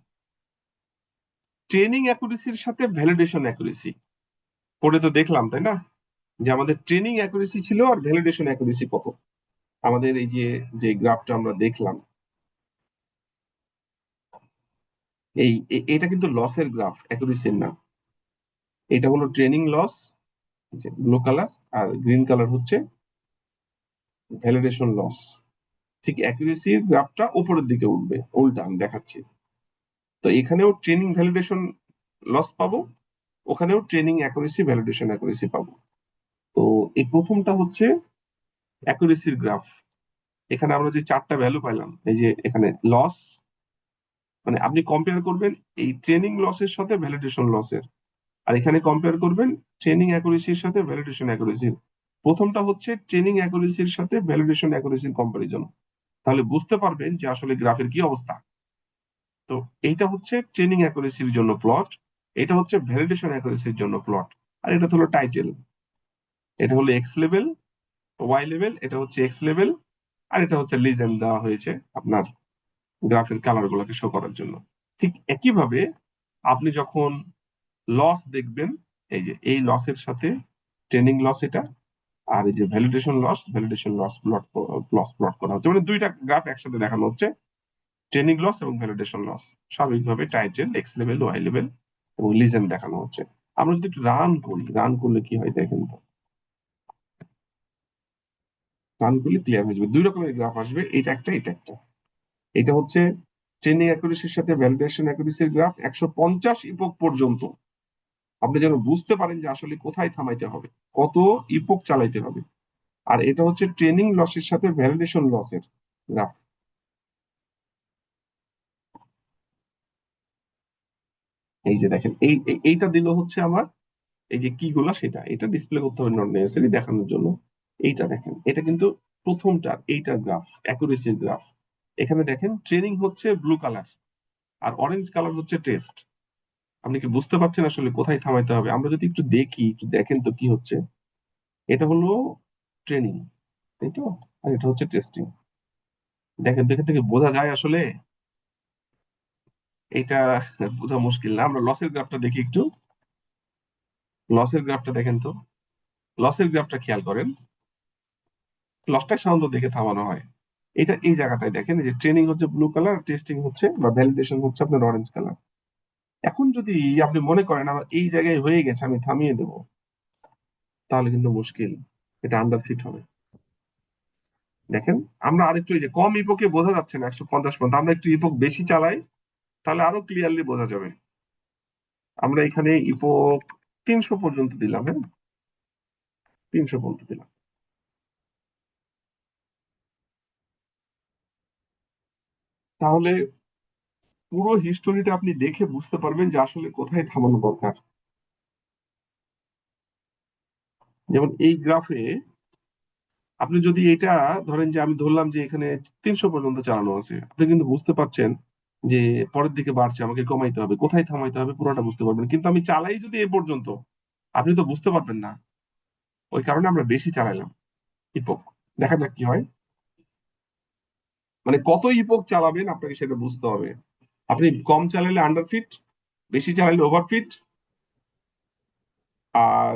ট্রেনিং অ্যাকুরেসির সাথে ভ্যালিডেশন অ্যাকুরেসি পড়ে তো দেখলাম তাই না, যে আমাদের ট্রেনিং অ্যাকুরেসি ছিল আর ভ্যালিডেশন অ্যাকুরেসি কত। আমাদের এই যে যে গ্রাফটা আমরা দেখলাম, এটা কিন্তু লসের গ্রাফ, অ্যাকুরেসির না। এটা হলো ট্রেনিং লস, যে ব্লু কালার, আর গ্রিন কালার হচ্ছে ভ্যালিডেশন লস। ঠিক অ্যাকুরেসির গ্রাফটা উপরের দিকে উঠবে, উল্টা আমি দেখাচ্ছি। তো এখানেও ট্রেনিং ভ্যালিডেশন লস পাবো, ওখানেও ট্রেনিং অ্যাকুরেসি ভ্যালিডেশন অ্যাকুরেসি পাবো। তো এই প্রথমটা হচ্ছে অ্যাকুরেসির গ্রাফ। এখানে আমরা যে 4টা ভ্যালু পাইলাম, এই যে এখানে লস, মানে আপনি কম্পেয়ার করবেন এই ট্রেনিং লসের সাথে ভ্যালিডেশন লসের, আর এখানে কম্পেয়ার করবেন ট্রেনিং অ্যাকুরেসির সাথে ভ্যালিডেশন অ্যাকুরেসির। প্রথমটা হচ্ছে ট্রেনিং অ্যাকুরেসির সাথে ভ্যালিডেশন অ্যাকুরেসির কম্পারিজন, তাহলে বুঝতে পারবেন যে আসলে গ্রাফের কি অবস্থা। তো এইটা হচ্ছে ট্রেনিং অ্যাকুরেসির জন্য প্লট, এটা হচ্ছে ভ্যালিডেশন অ্যাকুরেসির জন্য প্লট, আর এটা হলো টাইটেল। এটা হলো এক্স লেভেল, ওয়াই লেভেল, এটা হচ্ছে এক্স লেভেল, আর এটা হচ্ছে লিজেন্ড দেওয়া হয়েছে আপনার গ্রাফের কালার গুলোকে শো করার জন্য। ঠিক একইভাবে আপনি যখন লস দেখবেন, এই যে এই লসের সাথে ট্রেনিং লস এটা, আর এই যে validation loss, validation loss plot করা হচ্ছে, মানে দুইটা গ্রাফ একসাথে দেখানো হচ্ছে, ট্রেনিং লস এবং ভ্যালিডেশন লস। স্বাভাবিকভাবে title, X level, Y level এবং লিজেন্ড দেখানো হচ্ছে। আমরা যদি একটু রান করি, রান করলে কি হয় দেখেন তো, রান করলে ক্লিয়ার হয়ে যাবে। 2 রকমের গ্রাফ আসবে, এটা একটা, এটা একটা। এটা হচ্ছে ট্রেনিং অ্যাকুরেসির সাথে ভ্যালিডেশন অ্যাকুরেসির গ্রাফ 150 ইপোক পর্যন্ত, আপনি যেন বুঝতে পারেন যে আসলে কোথায় থামাইতে হবে, কত ইপোক চালাইতে হবে। আর এটা হচ্ছে ট্রেনিং লসের সাথে ভ্যালিডেশন লসের গ্রাফ। এই যে দেখেন এইটা দিল হচ্ছে আমার এই যে কি গুলা, সেটা এটা ডিসপ্লে করতে হবে নট নেসেসারি দেখানোর জন্য। এইটা দেখেন, এটা কিন্তু প্রথমটার এইটার গ্রাফ, অ্যাকুরেসির গ্রাফ। এখানে দেখেন ট্রেনিং হচ্ছে ব্লু কালার আর অরেঞ্জ কালার হচ্ছে টেস্ট। আপনি কি বুঝতে পারছেন আসলে কোথায় থামাইতে হবে? আমরা যদি একটু দেখি, একটু দেখেন তো কি হচ্ছে। এটা হলো ট্রেনিং তাই তো, আর এটা হচ্ছে টেস্টিং। দেখেন দেখে থেকে বোঝা যায় আসলে এটা বোঝা মুশকিল না। আমরা লসের গ্রাফটা দেখি একটু, লসের গ্রাফটা দেখেন তো, লসের গ্রাফটা খেয়াল করেন, লসটা সাধারণত দেখে থামানো হয়। এটা এই জায়গাটায় দেখেন যে ট্রেনিং হচ্ছে ব্লু কালার, টেস্টিং হচ্ছে বা ভ্যালিডেশন হচ্ছে আপনার অরেঞ্জ কালার। এখন যদি আপনি মনে করেন আমার এই জায়গায় হয়ে গেছে আমি থামিয়ে দেবো, তাহলে কিন্তু মুশকিল, এটা আন্ডারফিট হবে। দেখেন আমরা আরেকটু, এই যে কম ইপোকে বোঝা যাচ্ছে না 150 পর্যন্ত, আমরা একটু ইপোক বেশি চালাই তাহলে আরো ক্লিয়ারলি বোঝা যাবে। আমরা এখানে ইপোক 300 পর্যন্ত দিলাম, হ্যাঁ 300 পর্যন্ত দিলাম। তাহলে পুরো হিস্টোরিটা আপনি দেখে বুঝতে পারবেন যে আসলে কোথায় থামানো দরকার। যেমন এই গ্রাফে আপনি যদি এটা ধরেন যে আমি ধরলাম যে এখানে 300 পর্যন্ত চালানো আছে, আপনি কিন্তু বুঝতে পারছেন যে পরের দিকে বাড়ছে, আমাকে কমাইতে হবে, কোথায় থামাইতে হবে পুরোটা বুঝতে পারবেন। কিন্তু আমি চালাই যদি এ পর্যন্ত, আপনি তো বুঝতে পারবেন না। ওই কারণে আমরা বেশি চালাইলাম ইপোক। দেখা যাক কি হয়। মানে কত ইপোক চালাবেন আপনাকে সেটা বুঝতে হবে। আপনি কম চালাইলে আন্ডারফিট, বেশি চালাইলে ওভারফিট, আর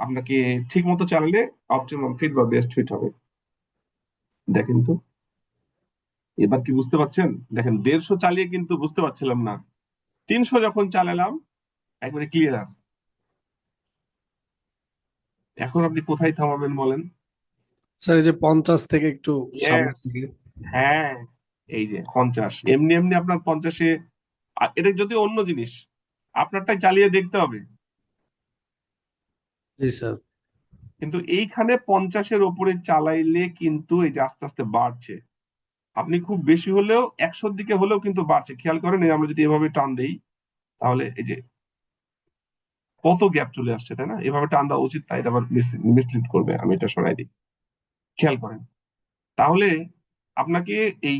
আপনাকে ঠিক মতো চালালে অপটিমাম ফিট বা বেস্ট ফিট হবে। দেখেন তো এবার কি বুঝতে পারছেন? দেখেন 150 চালিয়ে কিন্তু বুঝতে পারছিলাম না, 300 যখন চালালাম একবারে ক্লিয়ার। এখন আপনি কোথায় থামাবেন বলেন? স্যার এই যে 50 থেকে একটু সামনের ইয়েস, দিকে। হ্যাঁ, এই যে 50, এমনি এমনি আপনার 50-এ, এটা যদি অন্য জিনিস, আপনারটাই চালিয়ে দেখতে হবে। জি স্যার। কিন্তু এইখানে 50-এর ওপরে চালাইলে কিন্তু এই যে আস্তে আস্তে বাড়ছে। আপনি খুব বেশি হলেও 100-র দিকে হলেও কিন্তু বাড়ছে, খেয়াল করেন। এই আমরা যদি এভাবে টান দেই তাহলে এই যে কত গ্যাপ চলে আসছে, তাই না? এভাবে টান দেওয়া উচিত, তাই এটা আবার মিসলিড করবে। আমি এটা সরাই দিই, খেয়াল করেন। তাহলে আপনাকে এই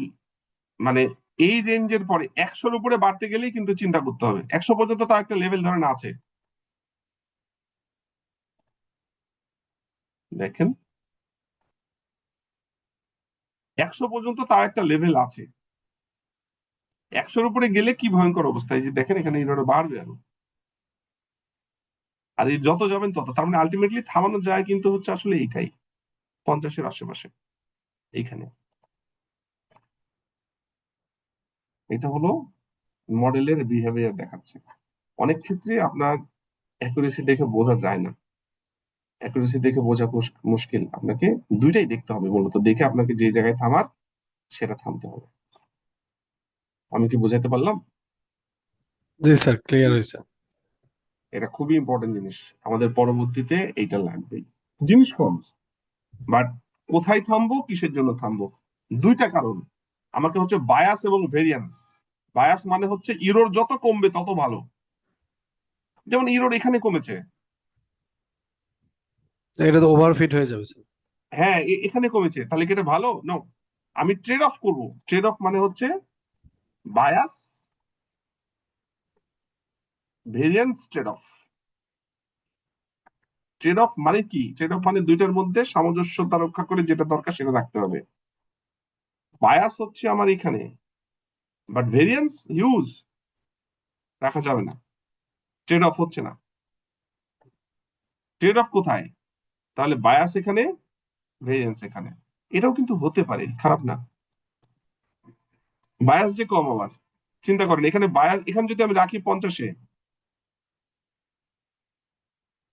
মানে এই রেঞ্জের পরে 100-র উপরে বাড়তে গেলেই কিন্তু চিন্তা করতে হবে। 100 পর্যন্ত তো একটা লেভেল ধরেন আছে, দেখেন 100 পর্যন্ত তার একটা লেভেল আছে। 100-র উপরে গেলে কি ভয়ঙ্কর অবস্থা, এই যে দেখেন এখানে এইভাবে বাড়বে আরো। আর এই যত যাবেন তত, তার মানে আলটিমেটলি থামানো যায় কিন্তু হচ্ছে আসলে এইটাই, 50-এর আশেপাশে এইখানে। এটা হলো মডেলের বিহেভিয়ার দেখাচ্ছে। অনেক ক্ষেত্রে আপনার অ্যাকুরেসি দেখে বোঝা যায় না, অ্যাকুরেসি দেখে বোঝা মুশকিল। আপনাকে দুইটাই দেখতে হবে মূলত, দেখে আপনাকে যে জায়গায় থামার সেটা থামতে হবে। আমি কি বোঝাতে পারলাম? জি স্যার, ক্লিয়ার হয়েছে। এটা খুবই ইম্পর্টেন্ট জিনিস, আমাদের পরবর্তীতে এইটা লাগবেই। জিনিস কম, বাট কোথায় থামবো, কিসের জন্য থামবো, দুইটা কারণ। আমাকে হচ্ছে বায়াস এবং ভেরিয়েন্স। বায়াস মানে হচ্ছে ইরোর যত কমবে তত ভালো। যেমন ইরোর এখানে কমেছে, এটা তো ওভারফিট হয়ে যাবে স্যার। হ্যাঁ এখানে কমেছে, তাহলে কি এটা ভালো? নো। আমি ট্রেড অফ করবো। ট্রেড অফ মানে হচ্ছে bias variance trade of. Trade of মানে কি? ট্রেড অফ মানে দুইটার মধ্যে সামঞ্জস্যতা রক্ষা করে যেটা দরকার সেটা রাখতে হবে। বায়াস হচ্ছে আমার এখানে, বাট ভেরিয়েন্স হিউজ, রাখা যাবে না, ট্রেড অফ হচ্ছে না। ট্রেড অফ কোথায়? তাহলে বায়াস এখানে, ভেরিয়েন্স এখানে। এটাও কিন্তু হতে পারে, খারাপ না। বায়াস যে কম, আবার চিন্তা করেন এখানে বায়াস, এখানে যদি আমি রাখি 50-এ,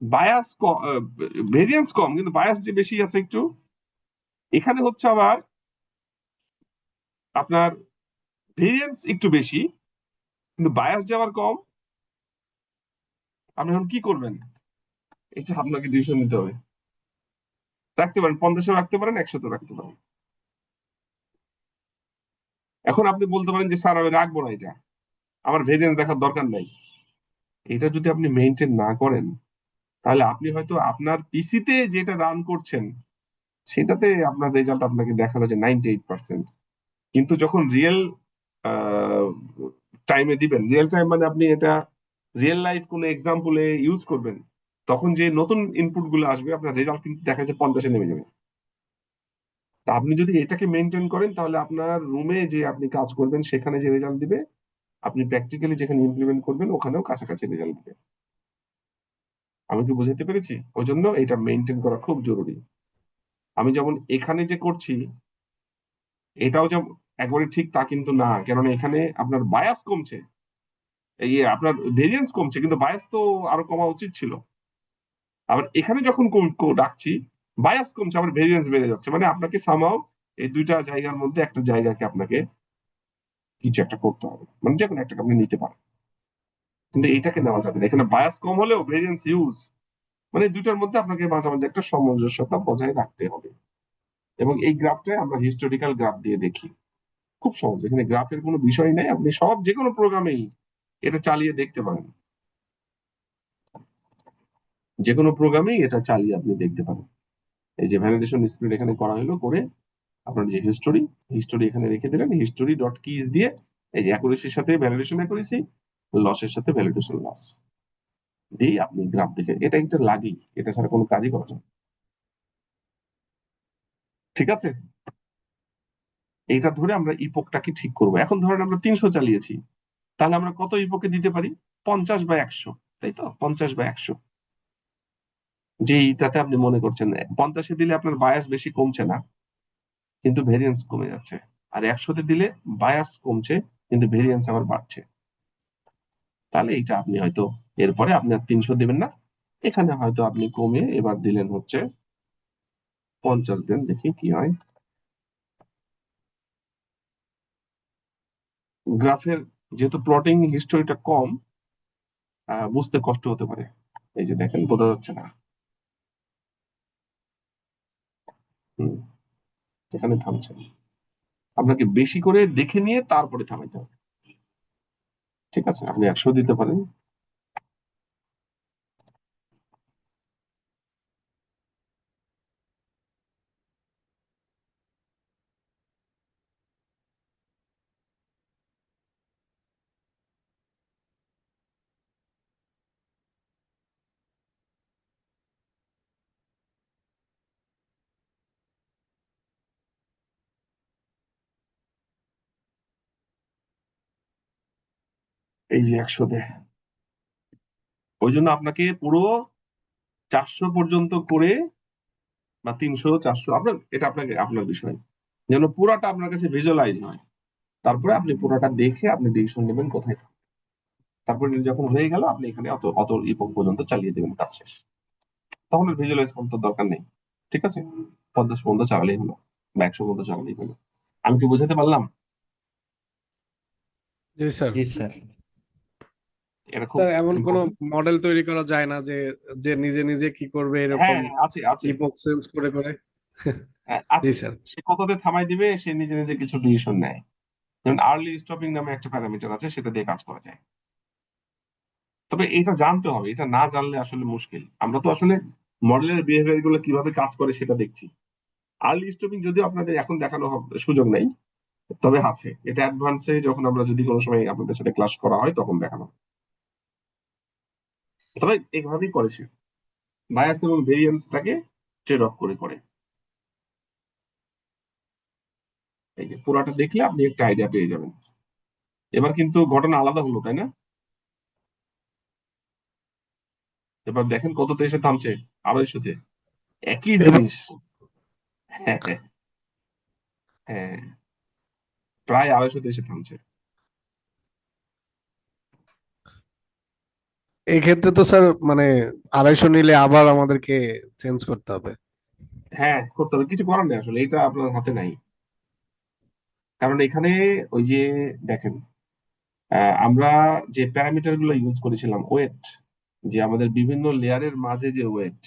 বায়াস ভেরিয়েন্স কম কিন্তু বায়াস যে বেশি আছে একটু। এখানে হচ্ছে আবার আপনার ভেরিয়েন্স একটু বেশি কিন্তু বায়াস যে আবার কম। আপনি এখন কি করবেন? এটা আপনাকে ডিসিশন নিতে হবে। রাখতে পারেন 50-এ, রাখতে পারেন 100-তে রাখতে পারেন। এখন আপনি বলতে পারেন যে স্যার আমি রাখবো না, এটা আমার ভেরিয়েন্স দেখার দরকার নাই। এটা যদি আপনি মেনটেন না করেন তাহলে আপনি হয়তো আপনার পিসিতে যেটা রান করছেন সেটাতে আপনার রেজাল্ট আপনাকে দেখালো যে 98%, কিন্তু যখন রিয়েল টাইমে দিবেন, রিয়েল টাইম মানে আপনি এটা রিয়েল লাইফ কোনো এক্সাম্পলে ইউজ করবেন, তখন যে নতুন ইনপুট গুলো আসবে আপনার রেজাল্ট কিন্তু দেখা যাচ্ছে 50-এ নেমে যাবে। তা আপনি যদি এটাকে মেনটেন করেন তাহলে আপনার রুমে যে আপনি কাজ করবেন সেখানে যে রেজাল্ট দিবে, আপনি প্র্যাকটিক্যালি যেখানে ইমপ্লিমেন্ট করবেন ওখানেও কাছাকাছি রেজাল্ট দিবে। আমি কি বুঝাতে পেরেছি? ওই জন্য এটা মেনটেন করা খুব জরুরি। আমি যেমন এখানে যে করছি এটাও যে একবারে ঠিক তা কিন্তু না, কেননা এখানে আপনার বায়াস কমছে, এই আপনার ভেরিয়েন্স কমছে, কিন্তু বায়াস তো আরো কমা উচিত ছিল। আবার এখানে যখন রাখছি বায়াস কমছে, আবার ভেরিয়েন্স বেড়ে যাচ্ছে, মানে আপনাকে সামহাও এই দুইটা জায়গার মধ্যে একটা জায়গাকে আপনাকে কিছু একটা করতে হবে, মানে যে কোনো একটা আপনি নিতে পারেন, কিন্তু এইটাকে নেওয়া যাবে না। এখানে বায়াস কম হলেও ভেরিয়েন্স হিউজ, মানে দুইটার মধ্যে আপনাকে মাঝামাঝি একটা সামঞ্জস্যতা বজায় রাখতে হবে। এবং এই গ্রাফটাই আমরা হিস্টোরিক্যাল গ্রাফ দিয়ে দেখি, খুব সহজ, এখানে গ্রাফের কোনো বিষয় নেই, আপনি সব যে কোনো প্রোগ্রামেই এটা চালিয়ে দেখতে পারেন, যে কোনো প্রোগ্রামেই এটা চালিয়ে আপনি দেখতে পারেন। এই যে ভ্যালিডেশন স্প্লিট এখানে করা হলো, করে আপনার যে হিস্টোরি, হিস্টোরি এখানে রেখে দিলেন, হিস্টোরি ডট কিজ দিয়ে এই যে অ্যাকুরেসির সাথে ভ্যালিডেশন অ্যাকুরেসি, লসের সাথে ভ্যালিডেশন লস দিয়ে আপনি গ্রাফ দেখে, এটা একটা লাগেই, এটা ছাড়া কোনো কাজই করা যায় না। ঠিক আছে, এইটা ধরে আমরা ইপোকটাকে ঠিক করব। এখন ধরেন আমরা 300 চালিয়েছি, তাহলে আমরা কত ইপোকে দিতে পারি? 50/100, তাই তো? 50/100, যেইটাতে আপনি মনে করছেন 50-এ দিলে আপনার বায়াস বেশি কমছে না, কিন্তু ভেরিয়েন্স কমে যাচ্ছে, আর 100-তে দিলে বায়াস কমছে কিন্তু ভেরিয়েন্স আবার বাড়ছে, তাহলে এইটা আপনি হয়তো এরপরে আপনি আর 300 দিবেন না, এখানে হয়তো আপনি কমে এবার দিলেন হচ্ছে 50 দেন, দেখি কি হয়। গ্রাফের যেহেতু প্লটিং হিস্টোরিটা কম, বুঝতে কষ্ট হতে পারে। এই যে দেখেন, বোঝা যাচ্ছে না। হুম, এখানে থামছে, আপনাকে বেশি করে দেখে নিয়ে তারপরে থামাইতে হবে। ঠিক আছে, আপনি 100 দিতে পারেন। এই যে 100 দে, ওই জন্য আপনাকে পুরো 400 পর্যন্ত করে, বা 300 400, আপনার এটা আপনাকে আপনার বিষয়, যেন পুরাটা আপনার কাছে ভিজুয়ালাইজ হয়, তারপরে আপনি পুরোটা দেখে আপনি ডিসিশন নেবেন কোথায় থাকবে। তারপরে যখন হয়ে গেল, আপনি এখানে অত অত ইপক পর্যন্ত চালিয়ে দেবেন, কাজ শেষ, তখন আর ভিজুয়ালাইজ করতে দরকার নেই। ঠিক আছে, 50 পর্যন্ত চালালেই হলো, বা 100 পর্যন্ত চালালেই হলো। আমি কি বোঝাতে পারলাম? জি স্যার। জি স্যার। এটা খুব স্যার এমন কোনো ইম্পর্টেন্ট। মডেল তৈরি করা যায় না যে যে নিজে নিজে কি করবে এরকম হ্যাঁ, আছে আছে, ইপক চেঞ্জ করে করে? জি আছে। স্যার। সে কততে থামাই দিবে, সে নিজে নিজে কিছু ডিসিশন নেয়। যেমন আর্লি স্টপিং নামে একটা প্যারামিটার আছে, সেটা দিয়ে কাজ করা যায়। তবে এটা জানতে হবে, এটা না জানলে আসলে মুশকিল। আমরা তো আসলে মডেলের বিহেভিয়ার গুলো কিভাবে কাজ করে সেটা দেখছি। আর্লি স্টপিং যদিও আপনাদের এখন দেখানো সুযোগ নেই, তবে আছে, এটা অ্যাডভান্সে যখন আমরা যদি কোনো সময় আপনাদের সাথে ক্লাস করা হয় তখন দেখানো হবে। তবে এইভাবেই করেছে, বায়াস এবং ভেরিয়েন্সটাকে ট্রেড অফ করে করে। এই যে পুরাটা দেখলে আপনি একটা আইডিয়া পেয়ে যাবেন। এবার কিন্তু ঘটনা আলাদা হলো, তাই না? এবার দেখেন কততে এসে থামছে, 250-তে, একই এবার জিনিস। হ্যাঁ হ্যাঁ হ্যাঁ, প্রায় 250-তে এসে থামছে। এক্ষেত্রে তো স্যার মানে 250 নিলে আবার আমাদেরকে চেঞ্জ করতে হবে। হ্যাঁ, করতে হবে, কিছু করার নেই আসলে, এটা আপনার হাতে নাই। কারণ এখানে ওই যে দেখেন, আমরা যে প্যারামিটার গুলো ইউজ করেছিলাম, ওয়েট, যে আমাদের বিভিন্ন লেয়ারের মাঝে যে ওয়েট,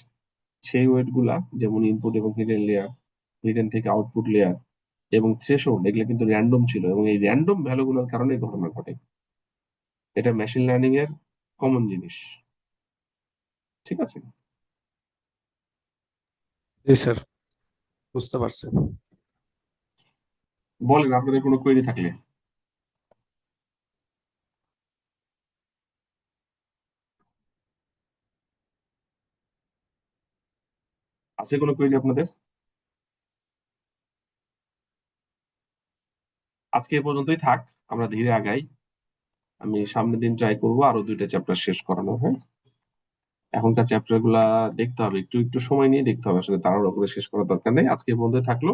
সেই ওয়েট গুলা, যেমন ইনপুট এবং হিডেন লেয়ার, হিডেন থেকে আউটপুট লেয়ার, এবং থ্রেশহোল্ড, এগুলো কিন্তু র্যান্ডম ছিল, এবং এই র্যান্ডম ভ্যালু গুলোর কারণে ঘটনা ঘটে। এটা মেশিন লার্নিং এর কমন জিনিস। ঠিক আছে, জি স্যার, বুঝতে পারছি। বলেন আপনাদের কোনো কোয়েরি থাকলে। আছে কোনো কোয়েরি আপনাদের? আজকে এ পর্যন্তই থাক, আমরা ধীরে আগাই। আমি সামনের দিন ট্রাই করবো আরো 2টা চ্যাপ্টার শেষ করানো। হ্যাঁ, এখনকার চ্যাপ্টার গুলা দেখতে হবে, একটু একটু সময় নিয়ে দেখতে হবে, আসলে তাড়াহুড়ো করে শেষ করার দরকার নেই। আজকে এ পর্যন্ত থাকলো।